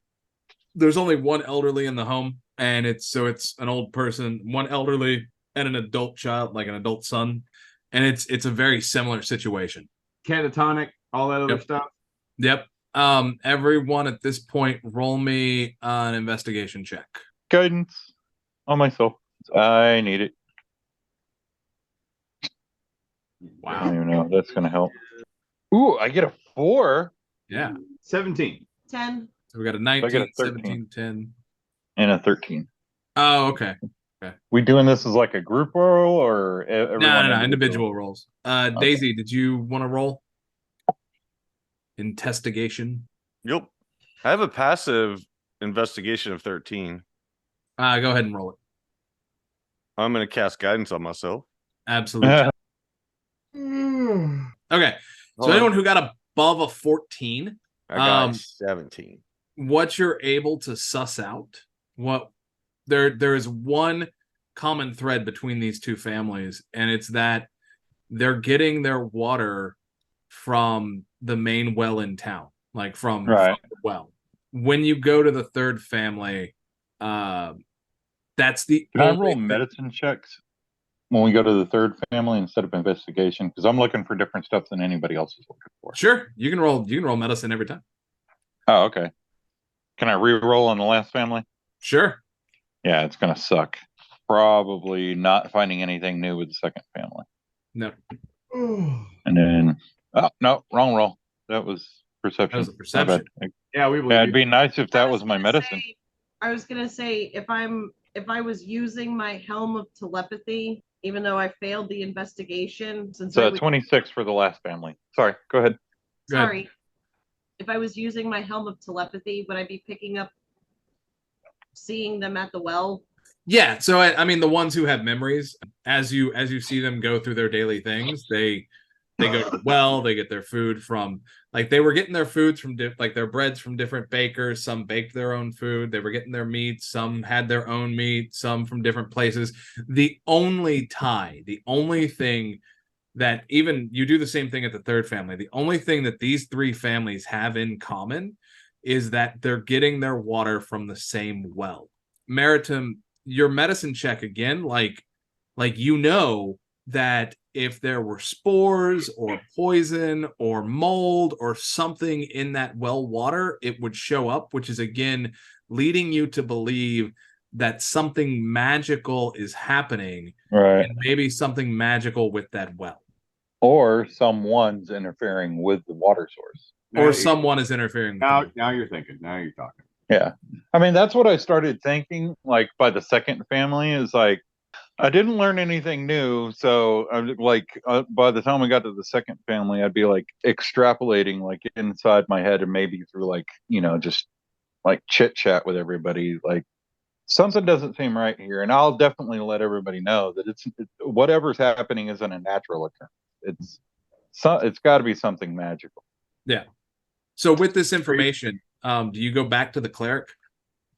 There's only one elderly in the home, and it's an old person, one elderly, and an adult child, like an adult son, and it's a very similar situation. Catatonic, all that other Yep. stuff. Yep. Everyone at this point, roll me an investigation check. Guidance on myself. I need it. I don't even know if that's gonna help. Ooh, I get a 4 Yeah. 17. 10. So we got a I 19, got a 13. 17, 10. and a 13. Oh, okay. We doing this as like a group roll or everyone? No, individual rolls. Daisy, did you want to roll? Investigation. Yep. I have a passive investigation of 13. Go ahead and roll it. I'm going to cast guidance on myself. Absolutely. Okay. So Hold on. anyone who got above a 14, I got 17. what you're able to suss out, what there is one common thread between these two families, and it's that they're getting their water from the main well in town, like from the well. When you go to the third family, that's the Can I only roll thing- medicine checks when we go to the third family instead of investigation? Because I'm looking for different stuff than anybody else is looking for. Sure, you can roll medicine every time. Oh, okay. Can I re-roll on the last family? Sure. Yeah, it's gonna suck. Probably not finding anything new with the second family. No. And then, oh no, wrong roll. That was perception. That was a My perception. bad. Yeah, we believe Yeah, you. it'd be nice if that I was my gonna medicine. I was gonna say if I was using my helm of telepathy, even though I failed the investigation, since I So was 26 for the last family. Sorry, go ahead. Go ahead. sorry, if I was using my helm of telepathy, would I be picking up seeing them at the well? Yeah, so I mean the ones who have memories, as you see them go through their daily things, they go to the well, they get their food from, like, they were getting their foods from like their breads from different bakers, some baked their own food, they were getting their meat, some had their own meat, some from different places. The only thing that, even you do the same thing at the third family, the only thing that these three families have in common is that they're getting their water from the same well. Meritum, your medicine check again, like you know that if there were spores or poison or mold or something in that well water, it would show up, which is again leading you to believe that something magical is happening, Right. and maybe something magical with that well, Or someone's interfering with the water source. or someone is interfering with Now, the now you're thinking. Now you're talking. Yeah. I mean, that's what I started thinking, like, by the second family is like, I didn't learn anything new. So, by the time we got to the second family, I'd be like extrapolating, like, inside my head and maybe through, like, just like chit chat with everybody. Like, something doesn't seem right here. And I'll definitely let everybody know that it's whatever's happening isn't a natural occurrence. It's got to be something magical. Yeah. So with this information, do you go back to the cleric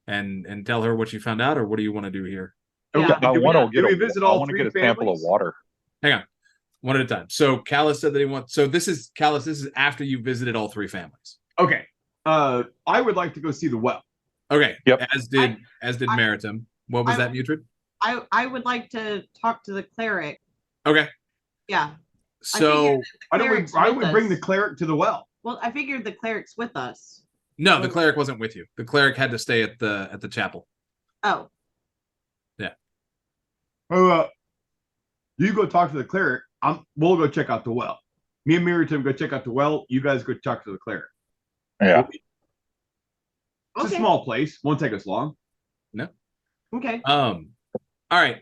and tell her what you found out, or what do you want to do here? Yeah. I want to Do we visit all to three get a sample of families? water. Hang on, one at a time. So Callus said that he wants. So this is Callus. This is after you visited all three families. Okay. I would like to go see the well. Okay. Yep. As did I- Meritum. What was I- that, Mutrid? I would like to talk to the cleric. Okay. Yeah. So Why don't we? Cleric's I with would bring us. the cleric to the well. Well, I figured the cleric's with us. no, the cleric wasn't with you. The cleric had to stay at the chapel. Oh, Oh, you go talk to the cleric. We'll go check out the well. Me and Miriam go check out the well. You guys go talk to the cleric. Yeah. It's okay. a small place. Won't take us long. Okay. All right.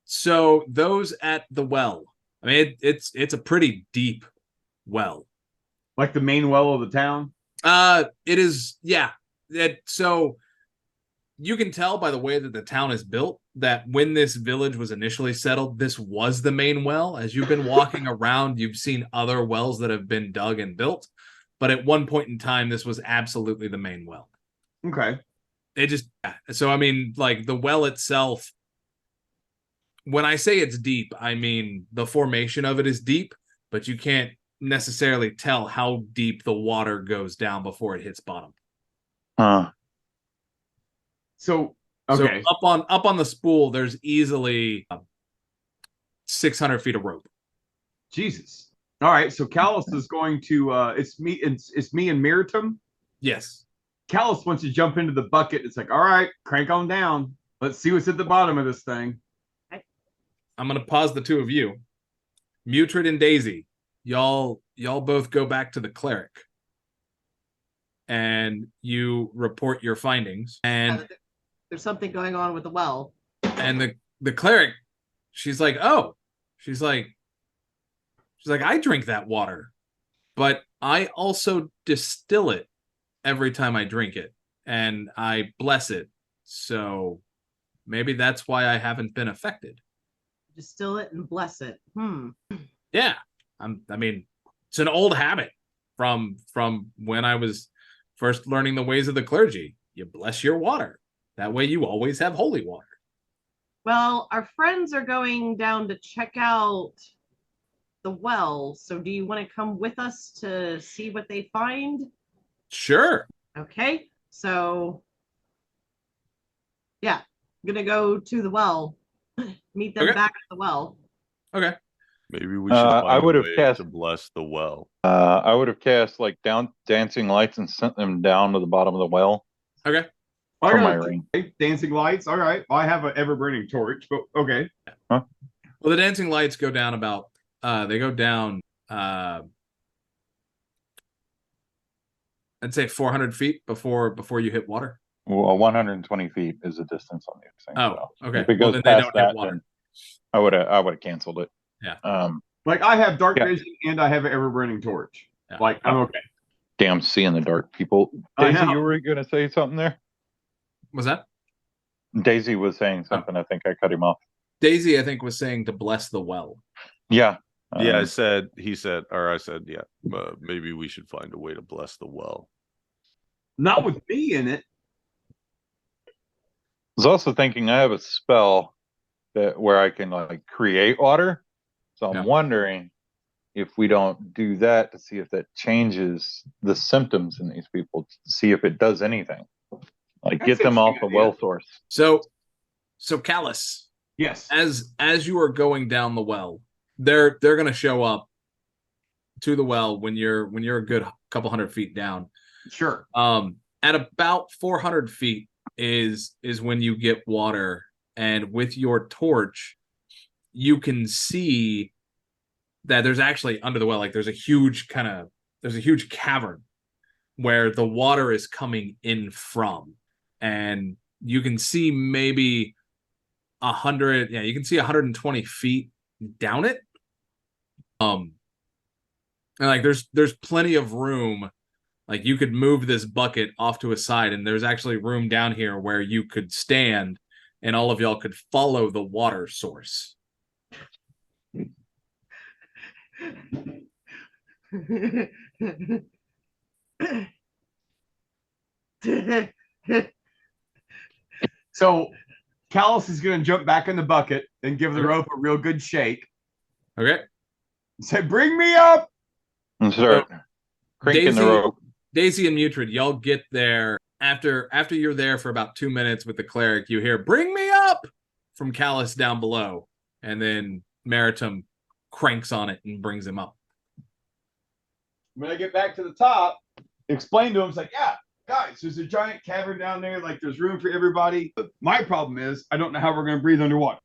So those at the well. I mean, it's a pretty deep well. Like the main well of the town. It is, yeah. So you can tell by the way that the town is built that when this village was initially settled, this was the main well. As you've been walking around, you've seen other wells that have been dug and built, but at one point in time, this was absolutely the main well. Okay. It just, so I mean, like the well itself, when I say it's deep, I mean the formation of it is deep, but you can't necessarily tell how deep the water goes down before it hits bottom. So okay. So up on the spool, there's easily 600 feet of rope. Jesus. All right. So Callus is going to. It's me and Miriam. Yes. Callus wants to jump into the bucket. It's like, all right, crank on down. Let's see what's at the bottom of this thing. I'm gonna pause the two of you. Mutrid and Daisy, y'all both go back to the cleric. And you report your findings. And there's something going on with the well. And the cleric, she's like, I drink that water, but I also distill it every time I drink it, and I bless it. So maybe that's why I haven't been affected. Distill it and bless it. Yeah, I mean, it's an old habit from when I was first learning the ways of the clergy. You bless your water. That way you always have holy water. Well, our friends are going down to check out the well. So do you want to come with us to see what they find? Sure. Okay. So, yeah, I'm going to go to the well. Meet them back at the well. Okay. Maybe we should I would have cast to bless the well. I would have cast like dancing lights and sent them down to the bottom of the well. Okay. For my ring. Dancing lights. All right. Well, I have an ever burning torch, but okay. Huh? Well, the dancing lights go down about. They go down. I'd say 400 feet before you hit water. Well, 120 feet is the distance on these things. Oh, so okay. If it Well, goes then they past don't hit that, water. then I would have canceled it. Yeah. Like I have dark Yeah. vision and I have an ever burning torch. Yeah. Like I'm okay. Damn, see in the dark, people. I Daisy, know. you were going to say something there? Was that? Daisy was saying something. I think I cut him off. Daisy, I think, was saying to bless the well. Yeah. Yeah, I said, yeah, maybe we should find a way to bless the well. Not with me in it. I was also thinking I have a spell where I can like create water. So I'm wondering if we don't do that to see if that changes the symptoms in these people, to see if it does anything. Like That's get them off the interesting well idea. source. So Callus, Yes. as you are going down the well, they're gonna show up to the well when you're a good couple hundred feet down. Sure. At about 400 feet is when you get water, and with your torch, you can see that there's actually under the well, like there's a huge cavern where the water is coming in from, and you can see maybe 100. Yeah, you can see 120 feet down it. And like there's plenty of room. Like you could move this bucket off to a side, and there's actually room down here where you could stand, and all of y'all could follow the water source. So Callus is going to jump back in the bucket and give the rope a real good shake. Okay. Say, bring me up. And start cranking the rope. Daisy and Mutrid, y'all get there after you're there for about 2 minutes with the cleric. You hear "Bring me up" from Callus down below, and then Maritim cranks on it and brings him up. When I get back to the top, explain to him, it's like, yeah, guys, there's a giant cavern down there. Like, there's room for everybody. My problem is, I don't know how we're going to breathe underwater.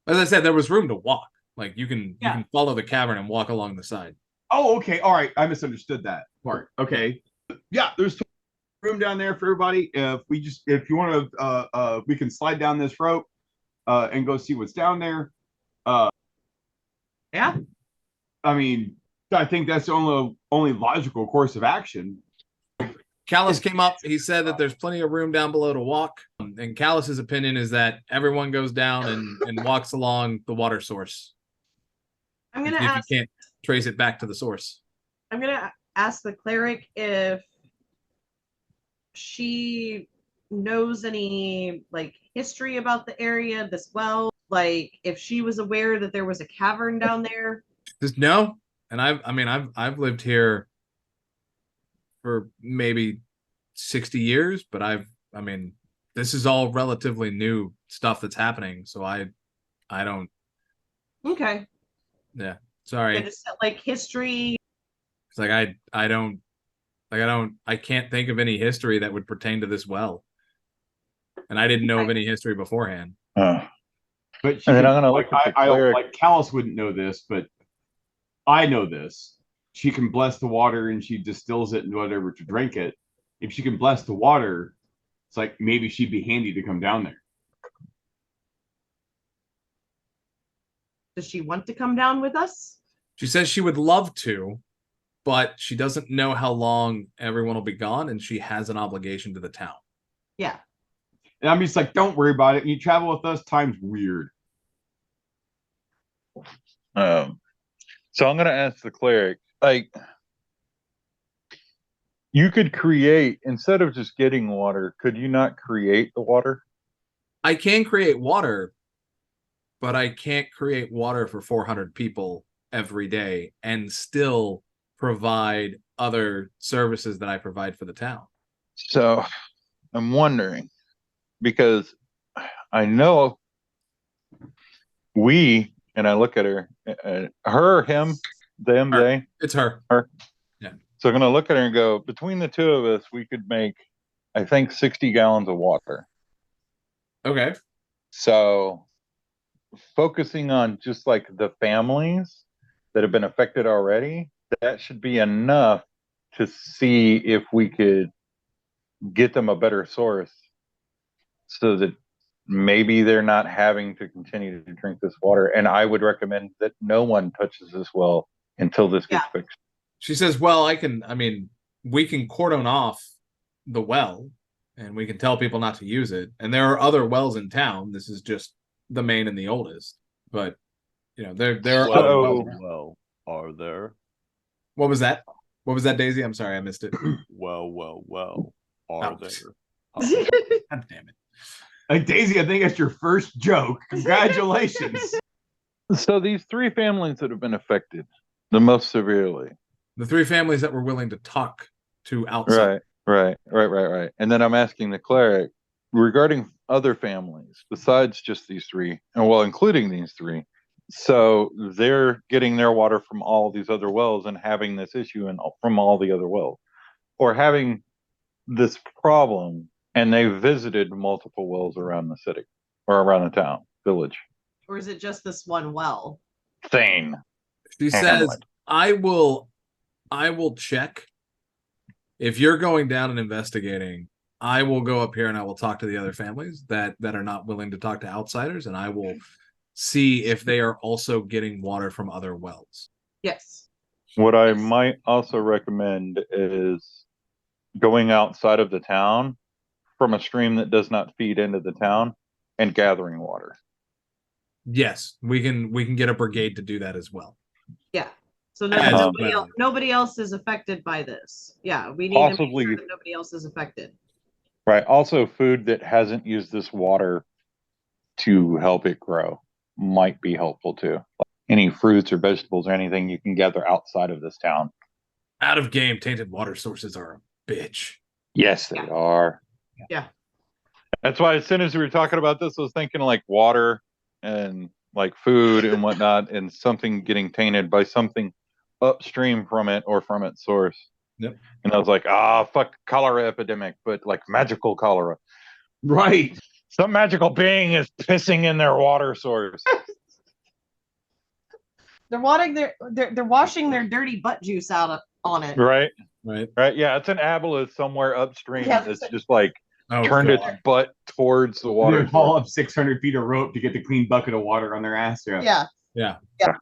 As I said, there was room to walk. Like you can follow the cavern and walk along the side. Oh, okay. All right. I misunderstood that part. Okay. Yeah, there's room down there for everybody. If you want to, we can slide down this rope and go see what's down there. Yeah. I mean, I think that's the only logical course of action. Callus came up. He said that there's plenty of room down below to walk. And Callus's opinion is that everyone goes down and walks along the water source. I'm gonna If ask. you can't trace it back to the source. I'm gonna ask the cleric if she knows any like history about the area, this well, like if she was aware that there was a cavern down there. Just no. And I've lived here for maybe 60 years, but this is all relatively new stuff that's happening. So I don't. Okay. Yeah. Sorry. I just like history. It's like I can't think of any history that would pertain to this well. And I didn't know of any history beforehand. But she And then could, I'm gonna like, look at the I cleric. like Callus wouldn't know this, but I know this. She can bless the water and she distills it and whatever to drink it. If she can bless the water, it's like maybe she'd be handy to come down there. Does she want to come down with us? She says she would love to, but she doesn't know how long everyone will be gone, and she has an obligation to the town. Yeah. And I'm just like, don't worry about it. You travel with us, time's weird. So I'm gonna ask the cleric, like, you could create, instead of just getting water, could you not create the water? I can create water, but I can't create water for 400 people every day and still provide other services that I provide for the town. So I'm wondering, because I know and I look at her, her, him, them, Her. they. It's her. So I'm going to look at her and go, between the two of us, we could make, I think, 60 gallons of water. Okay. So focusing on just like the families that have been affected already, that should be enough to see if we could get them a better source so that maybe they're not having to continue to drink this water. And I would recommend that no one touches this well until this gets fixed. She says, well, we can cordon off the well and we can tell people not to use it. And there are other wells in town. This is just the main and the oldest. But, there are other wells around. Well, are there? What was that? What was that, Daisy? I'm sorry, I missed it. Well, are Oh. there? God damn it. Like, Daisy, I think that's your first joke. Congratulations. So these three families that have been affected the most severely. The three families that were willing to talk to outside. Right. And then I'm asking the cleric regarding other families besides just these three, and well, including these three. So they're getting their water from all these other wells and having this issue from all the other wells, or having this problem, and they visited multiple wells around the city or around the town, village. Or is it just this one well? Thing. She says, I will check. If you're going down and investigating, I will go up here and I will talk to the other families that are not willing to talk to outsiders, and I will see if they are also getting water from other wells. Yes. What I might also recommend is going outside of the town from a stream that does not feed into the town and gathering water. Yes, we can get a brigade to do that as well. Yeah. So Um, nobody else is affected by this. Yeah, we need Possibly- to make sure that nobody else is affected. Right. Also, food that hasn't used this water to help it grow might be helpful too. Like any fruits or vegetables or anything you can gather outside of this town. Out of game tainted water sources are a bitch. Yes, they are. Yeah. That's why as soon as we were talking about this, I was thinking like water and like food and whatnot, and something getting tainted by something upstream from it or from its source. Yep. And I was like, fuck cholera epidemic, but like magical cholera. Right. Some magical being is pissing in their water source. They're washing their dirty butt juice out on it. Right. Right. Yeah, it's an aboleth somewhere upstream Yeah. that's just like Oh, turned God. its butt towards the water. They haul up 600 feet of rope to get the clean bucket of water on their ass. Yeah. Yeah. Yeah.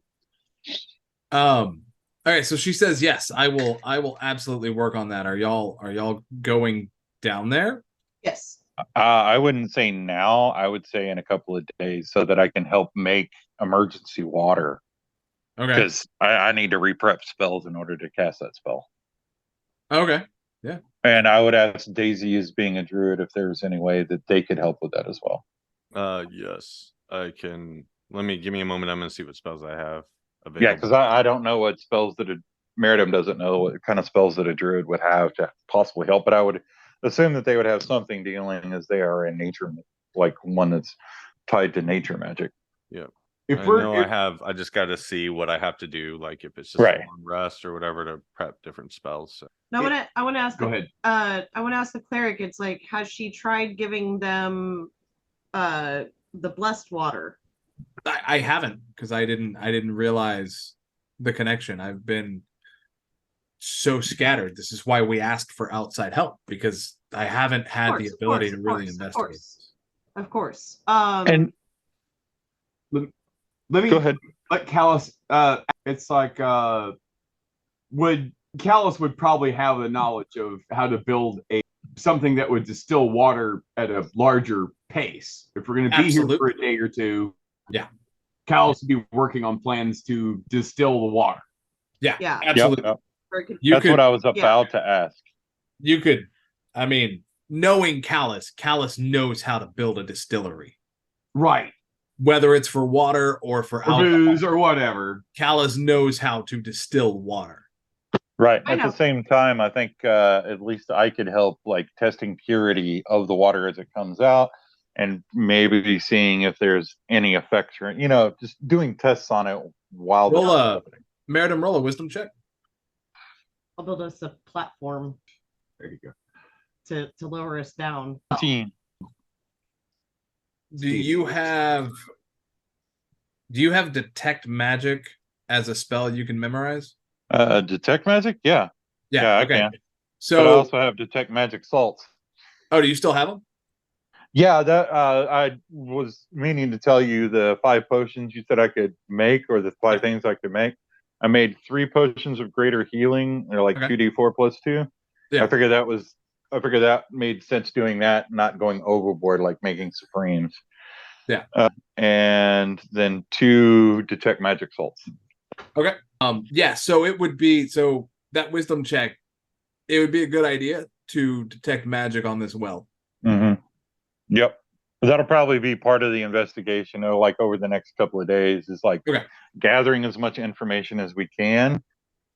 right, so she says yes. I will absolutely work on that. Are y'all going down there? Yes. I wouldn't say now. I would say in a couple of days so that I can help make emergency water Okay. because I need to reprep spells in order to cast that spell. Okay. And I would ask Daisy, as being a druid, if there's any way that they could help with that as well. Yes, I can. Give me a moment. I'm gonna see what spells I have available. Yeah, because I don't know what spells that Meridum doesn't know what kind of spells that a druid would have to possibly help, but I would assume that they would have something dealing as they are in nature, like one that's tied to nature magic. Yeah. If I we're know if, I just got to see what I have to do, like if it's just Right. a long rest or whatever to prep different spells. So. Now, I want to ask. Go ahead. I want to ask the cleric. It's like, has she tried giving them the blessed water? I haven't, because I didn't realize the connection. I've been so scattered. This is why we asked for outside help, because I haven't had the ability to really investigate. Of course. And let me go ahead. let Callus. It's like Callus would probably have the knowledge of how to build something that would distill water at a larger pace. If we're going to be here for a day or two, yeah, Callus would be working on plans to distill the water. Yeah, Yeah, absolutely. Yep. That's what I was about to ask. You could, I mean, knowing Callus knows how to build a distillery. Right. Whether it's for water or for alcohol, booze or whatever. Callus knows how to distill water. Right. At the same time, I think at least I could help, like testing purity of the water as it comes out, and maybe seeing if there's any effects, or just doing tests on it while Meridum, roll a wisdom check. I'll build us a platform. There you go. To lower us down. Do you have detect magic as a spell you can memorize? Detect magic? Yeah. Yeah, okay. I can. So, but I also have detect magic salts. Oh, do you still have them? Yeah, that I was meaning to tell you the 5 potions you said I could make, or the 5 things I could make. I made 3 potions of greater healing. They're like 2d4 plus 2. Yeah. I figured that made sense doing that, not going overboard like making supremes. Yeah. And then 2 detect magic salts. Okay. Yeah, so it would be that wisdom check, it would be a good idea to detect magic on this well. Mm-hmm. Yep. That'll probably be part of the investigation, like over the next couple of days, is like gathering as much information as we can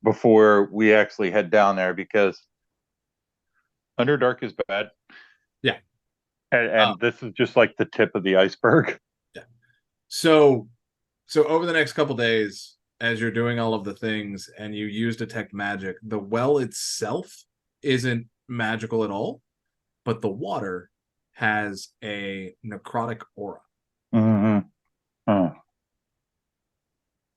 before we actually head down there, because Underdark is bad. Yeah. And this is just like the tip of the iceberg. Yeah. So over the next couple of days, as you're doing all of the things and you use detect magic, the well itself isn't magical at all, but the water has a necrotic aura. Mm-hmm. Oh.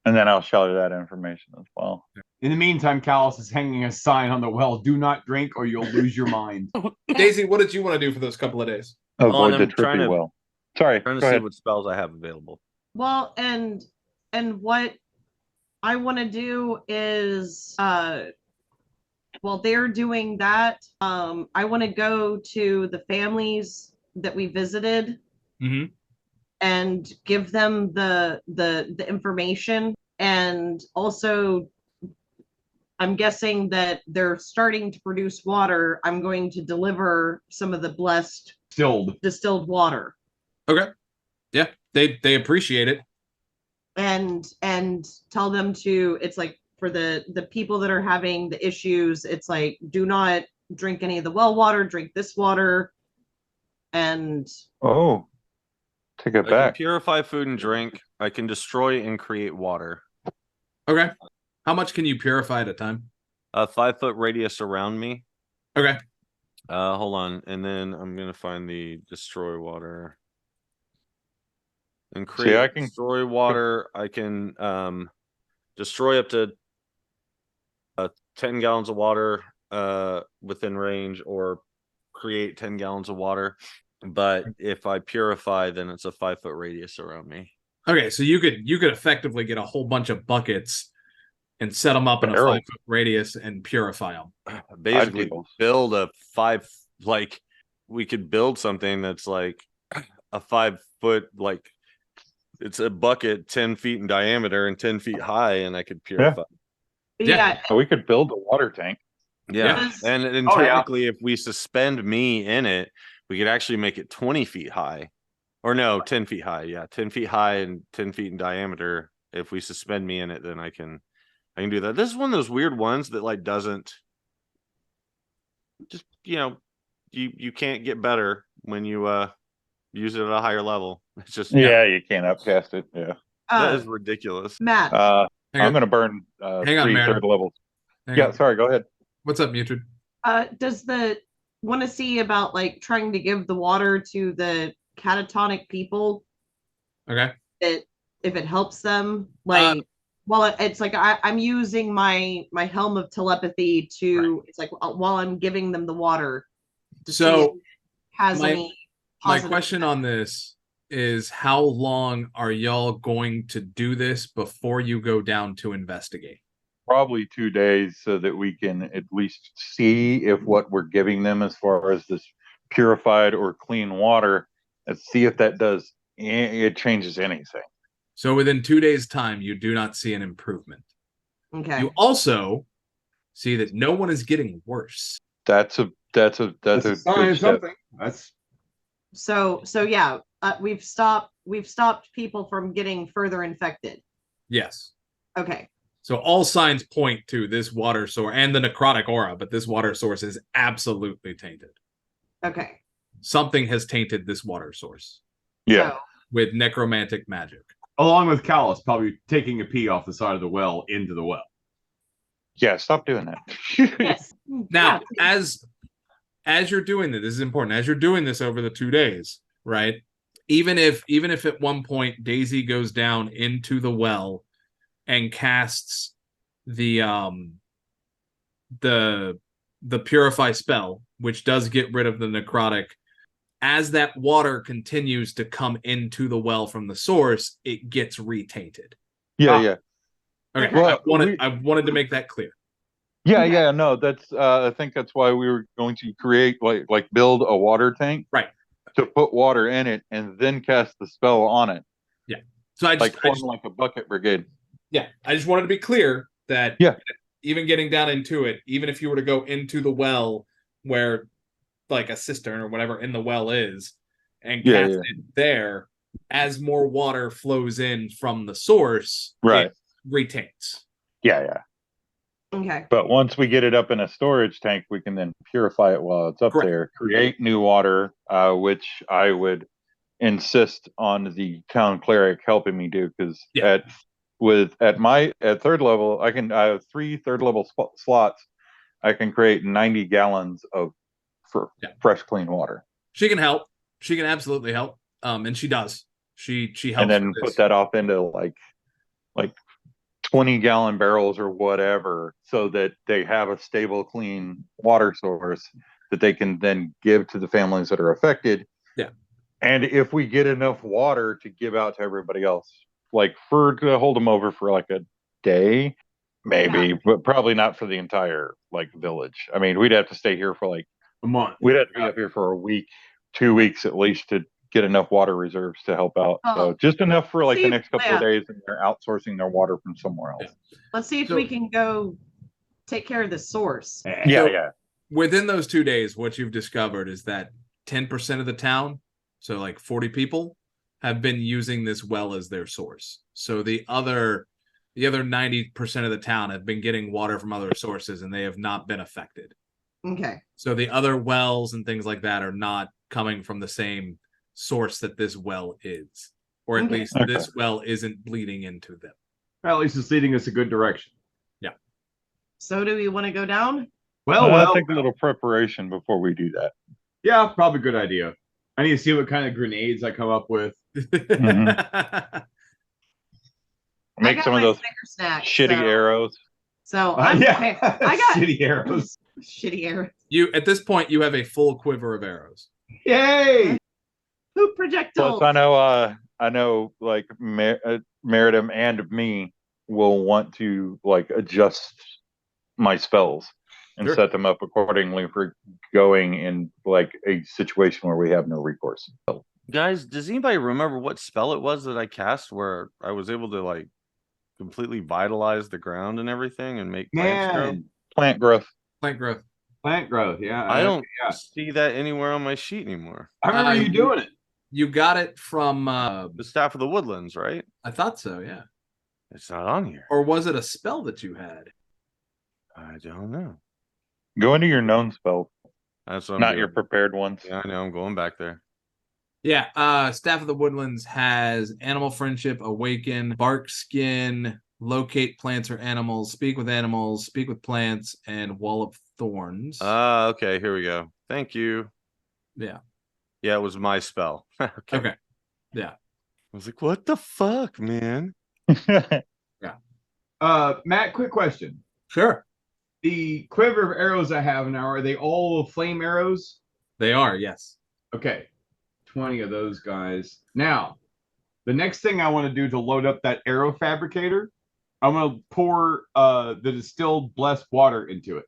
And then I'll show you that information as well. In the meantime, Callus is hanging a sign on the well: "Do not drink, or you'll lose your mind." Daisy, what did you want to do for those couple of days? Avoid the trippy well. Sorry, trying to see what spells I have available. Well, and what I want to do is, while they're doing that, I want to go to the families that we visited and give them the information. And also, I'm guessing that they're starting to produce water. I'm going to deliver some of the blessed distilled water. Okay. Yeah, they appreciate it. And tell them it's like, for the people that are having the issues, it's like, do not drink any of the well water, drink this water. And take it back. I can purify food and drink. I can destroy and create water. Okay. How much can you purify at a time? A 5-foot radius around me. Okay. Hold on, and then I'm gonna find the destroy water and create. Destroy water. I can destroy up to 10 gallons of water within range, or create 10 gallons of water. But if I purify, then it's a 5-foot radius around me. Okay, so you could effectively get a whole bunch of buckets and set them up in a Barrels. 5-foot radius and purify them. Basically, deal. build a 5, like we could build something that's like a 5-foot, like it's a bucket 10 feet in diameter and 10 feet high, and I could purify. Yeah. We could build a water tank. Yeah. Yes. And Oh, yeah. technically, if we suspend me in it, we could actually make it 20 feet high. Or no, 10 feet high. Yeah, 10 feet high and 10 feet in diameter. If we suspend me in it, then I can do that. This is one of those weird ones that like doesn't just, you can't get better when you use it at a higher level. It's just Yeah, you can't upcast it. Yeah. that Uh, is ridiculous. Matt, I'm Hang on. gonna burn Hang on, 3 Meredith. third levels. Hang Yeah, on. sorry, go ahead. What's up, Mutrid? does the want to see about like trying to give the water to the catatonic people Okay. that if it helps them like well it's like I'm using my helm of telepathy to it's like while I'm giving them the water to see if So it has my- any my positive question on this is, how long are y'all going to do this before you go down to investigate? Probably 2 days so that we can at least see if what we're giving them as far as this purified or clean water, and see if that does it changes anything. So within 2 days' time, you do not see an improvement. okay You also see that no one is getting worse. That's a That's good a sign of step. something. That's so yeah we've stopped people from getting further infected. Yes. Okay. So all signs point to this water source and the necrotic aura, but this water source is absolutely tainted. Okay. Something has tainted this water source Yeah. So, with necromantic magic. along with Callus probably taking a pee off the side of the well into the well. Yeah, stop doing that. yes. Now, Yeah. as you're doing this is important. As you're doing this over the 2 days, right? Even if at one point Daisy goes down into the well and casts the purify spell, which does get rid of the necrotic, as that water continues to come into the well from the source, it gets retainted. Yeah. Okay, Well, I wanted to make that clear. Yeah. No, that's I think that's why we were going to create like build a water tank. Right. To put water in it and then cast the spell on it. So I Like a bucket brigade. I just wanted to be clear that Yeah. even getting down into it, even if you were to go into the well where like a cistern or whatever in the well is and cast it there, as more water flows in from the source, Right. it retains. Yeah. Okay. But once we get it up in a storage tank, we can then purify it while it's up Correct. there, create new water, which I would insist on the town cleric helping me do, because at third level, I have 3 third level slots. I can create 90 gallons of fresh, clean water. She can help. She can absolutely help. And she does. She helps. And then with this. put that off into like 20-gallon barrels or whatever, so that they have a stable, clean water source that they can then give to the families that are affected. Yeah. And if we get enough water to give out to everybody else, like to hold them over for like a day, maybe, but probably not for the entire village. I mean, we'd have to stay here for like A month. we'd have to be up here for a week, 2 weeks at least, to get enough water reserves to help out. So just enough for the next couple of days, and they're outsourcing their water from somewhere else. Let's see if we can go take care of the source. Yeah. Within those 2 days, what you've discovered is that 10% of the town, so like 40 people, have been using this well as their source. So the other 90% of the town have been getting water from other sources, and they have not been affected. Okay. So the other wells and things like that are not coming from the same source that this well is, or at least this well isn't bleeding into them. At least it's leading us a good direction. Yeah. So do we want to go down? I'll take a little preparation before we do that. Yeah, probably a good idea. I need to see what kind of grenades I come up with. Make some of those shitty arrows. So I'm I got shitty arrows. Shitty arrows. At this point, you have a full quiver of arrows. Yay! Poop projectiles. Plus, I know, like Meridim and me will want to like adjust my spells and Sure. set them up accordingly for going in like a situation where we have no recourse. Guys, does anybody remember what spell it was that I cast where I was able to like completely vitalize the ground and everything and make plants grow? Man, Plant growth. Plant growth. plant growth. Yeah, I don't Yeah. see that anywhere on my sheet anymore. I remember you doing it. You got it from The Staff of the Woodlands, right? I thought so, yeah. It's not on here. Or was it a spell that you had? I don't know. Go into your known spells, That's what I'm not doing. your prepared ones. Yeah, I know. I'm going back there. Yeah, Staff of the Woodlands has Animal Friendship, Awaken, Bark Skin, Locate Plants or Animals, Speak with Animals, Speak with Plants, and Wall of Thorns. Okay, here we go. Thank you. Yeah. Yeah, it was my spell. Okay. Yeah. I was like, what the fuck, man? Matt, quick question. Sure. The quiver of arrows I have now, are they all flame arrows? They are, yes. Okay. 20 of those guys. Now, the next thing I want to do to load up that arrow fabricator, I'm going to pour the distilled blessed water into it.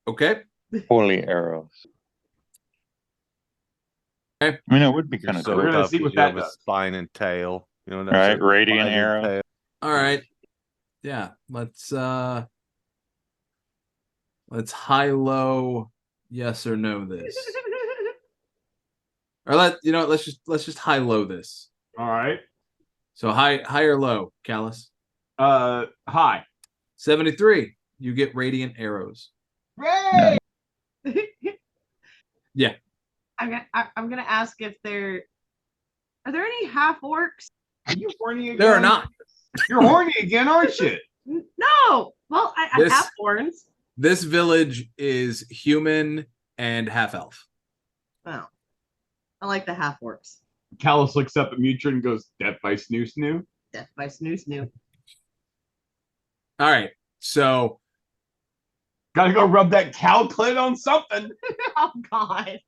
Okay. Holy arrows. Okay. I mean, it would be You're kind of so We're gonna tough see 'cause what you that have a does. spine and tail. You know, All right, radiant spine and arrow. tail. All right. Yeah. Let's high low yes or no this. Or let's just high low this. All right. So high or low, Callus? Hi. 73. You get radiant arrows. Ray! Yeah. I'm gonna ask if are there any half orcs? Are you horny again? There are not. You're horny again, aren't you? No. Well, I This- have horns. This village is human and half elf. Oh, I like the half orcs. Callus looks up at Mutrin and goes, Death by Snoo Snoo. Death by snoo snoo. All right. So Gotta go rub that cow clit on something. Oh God.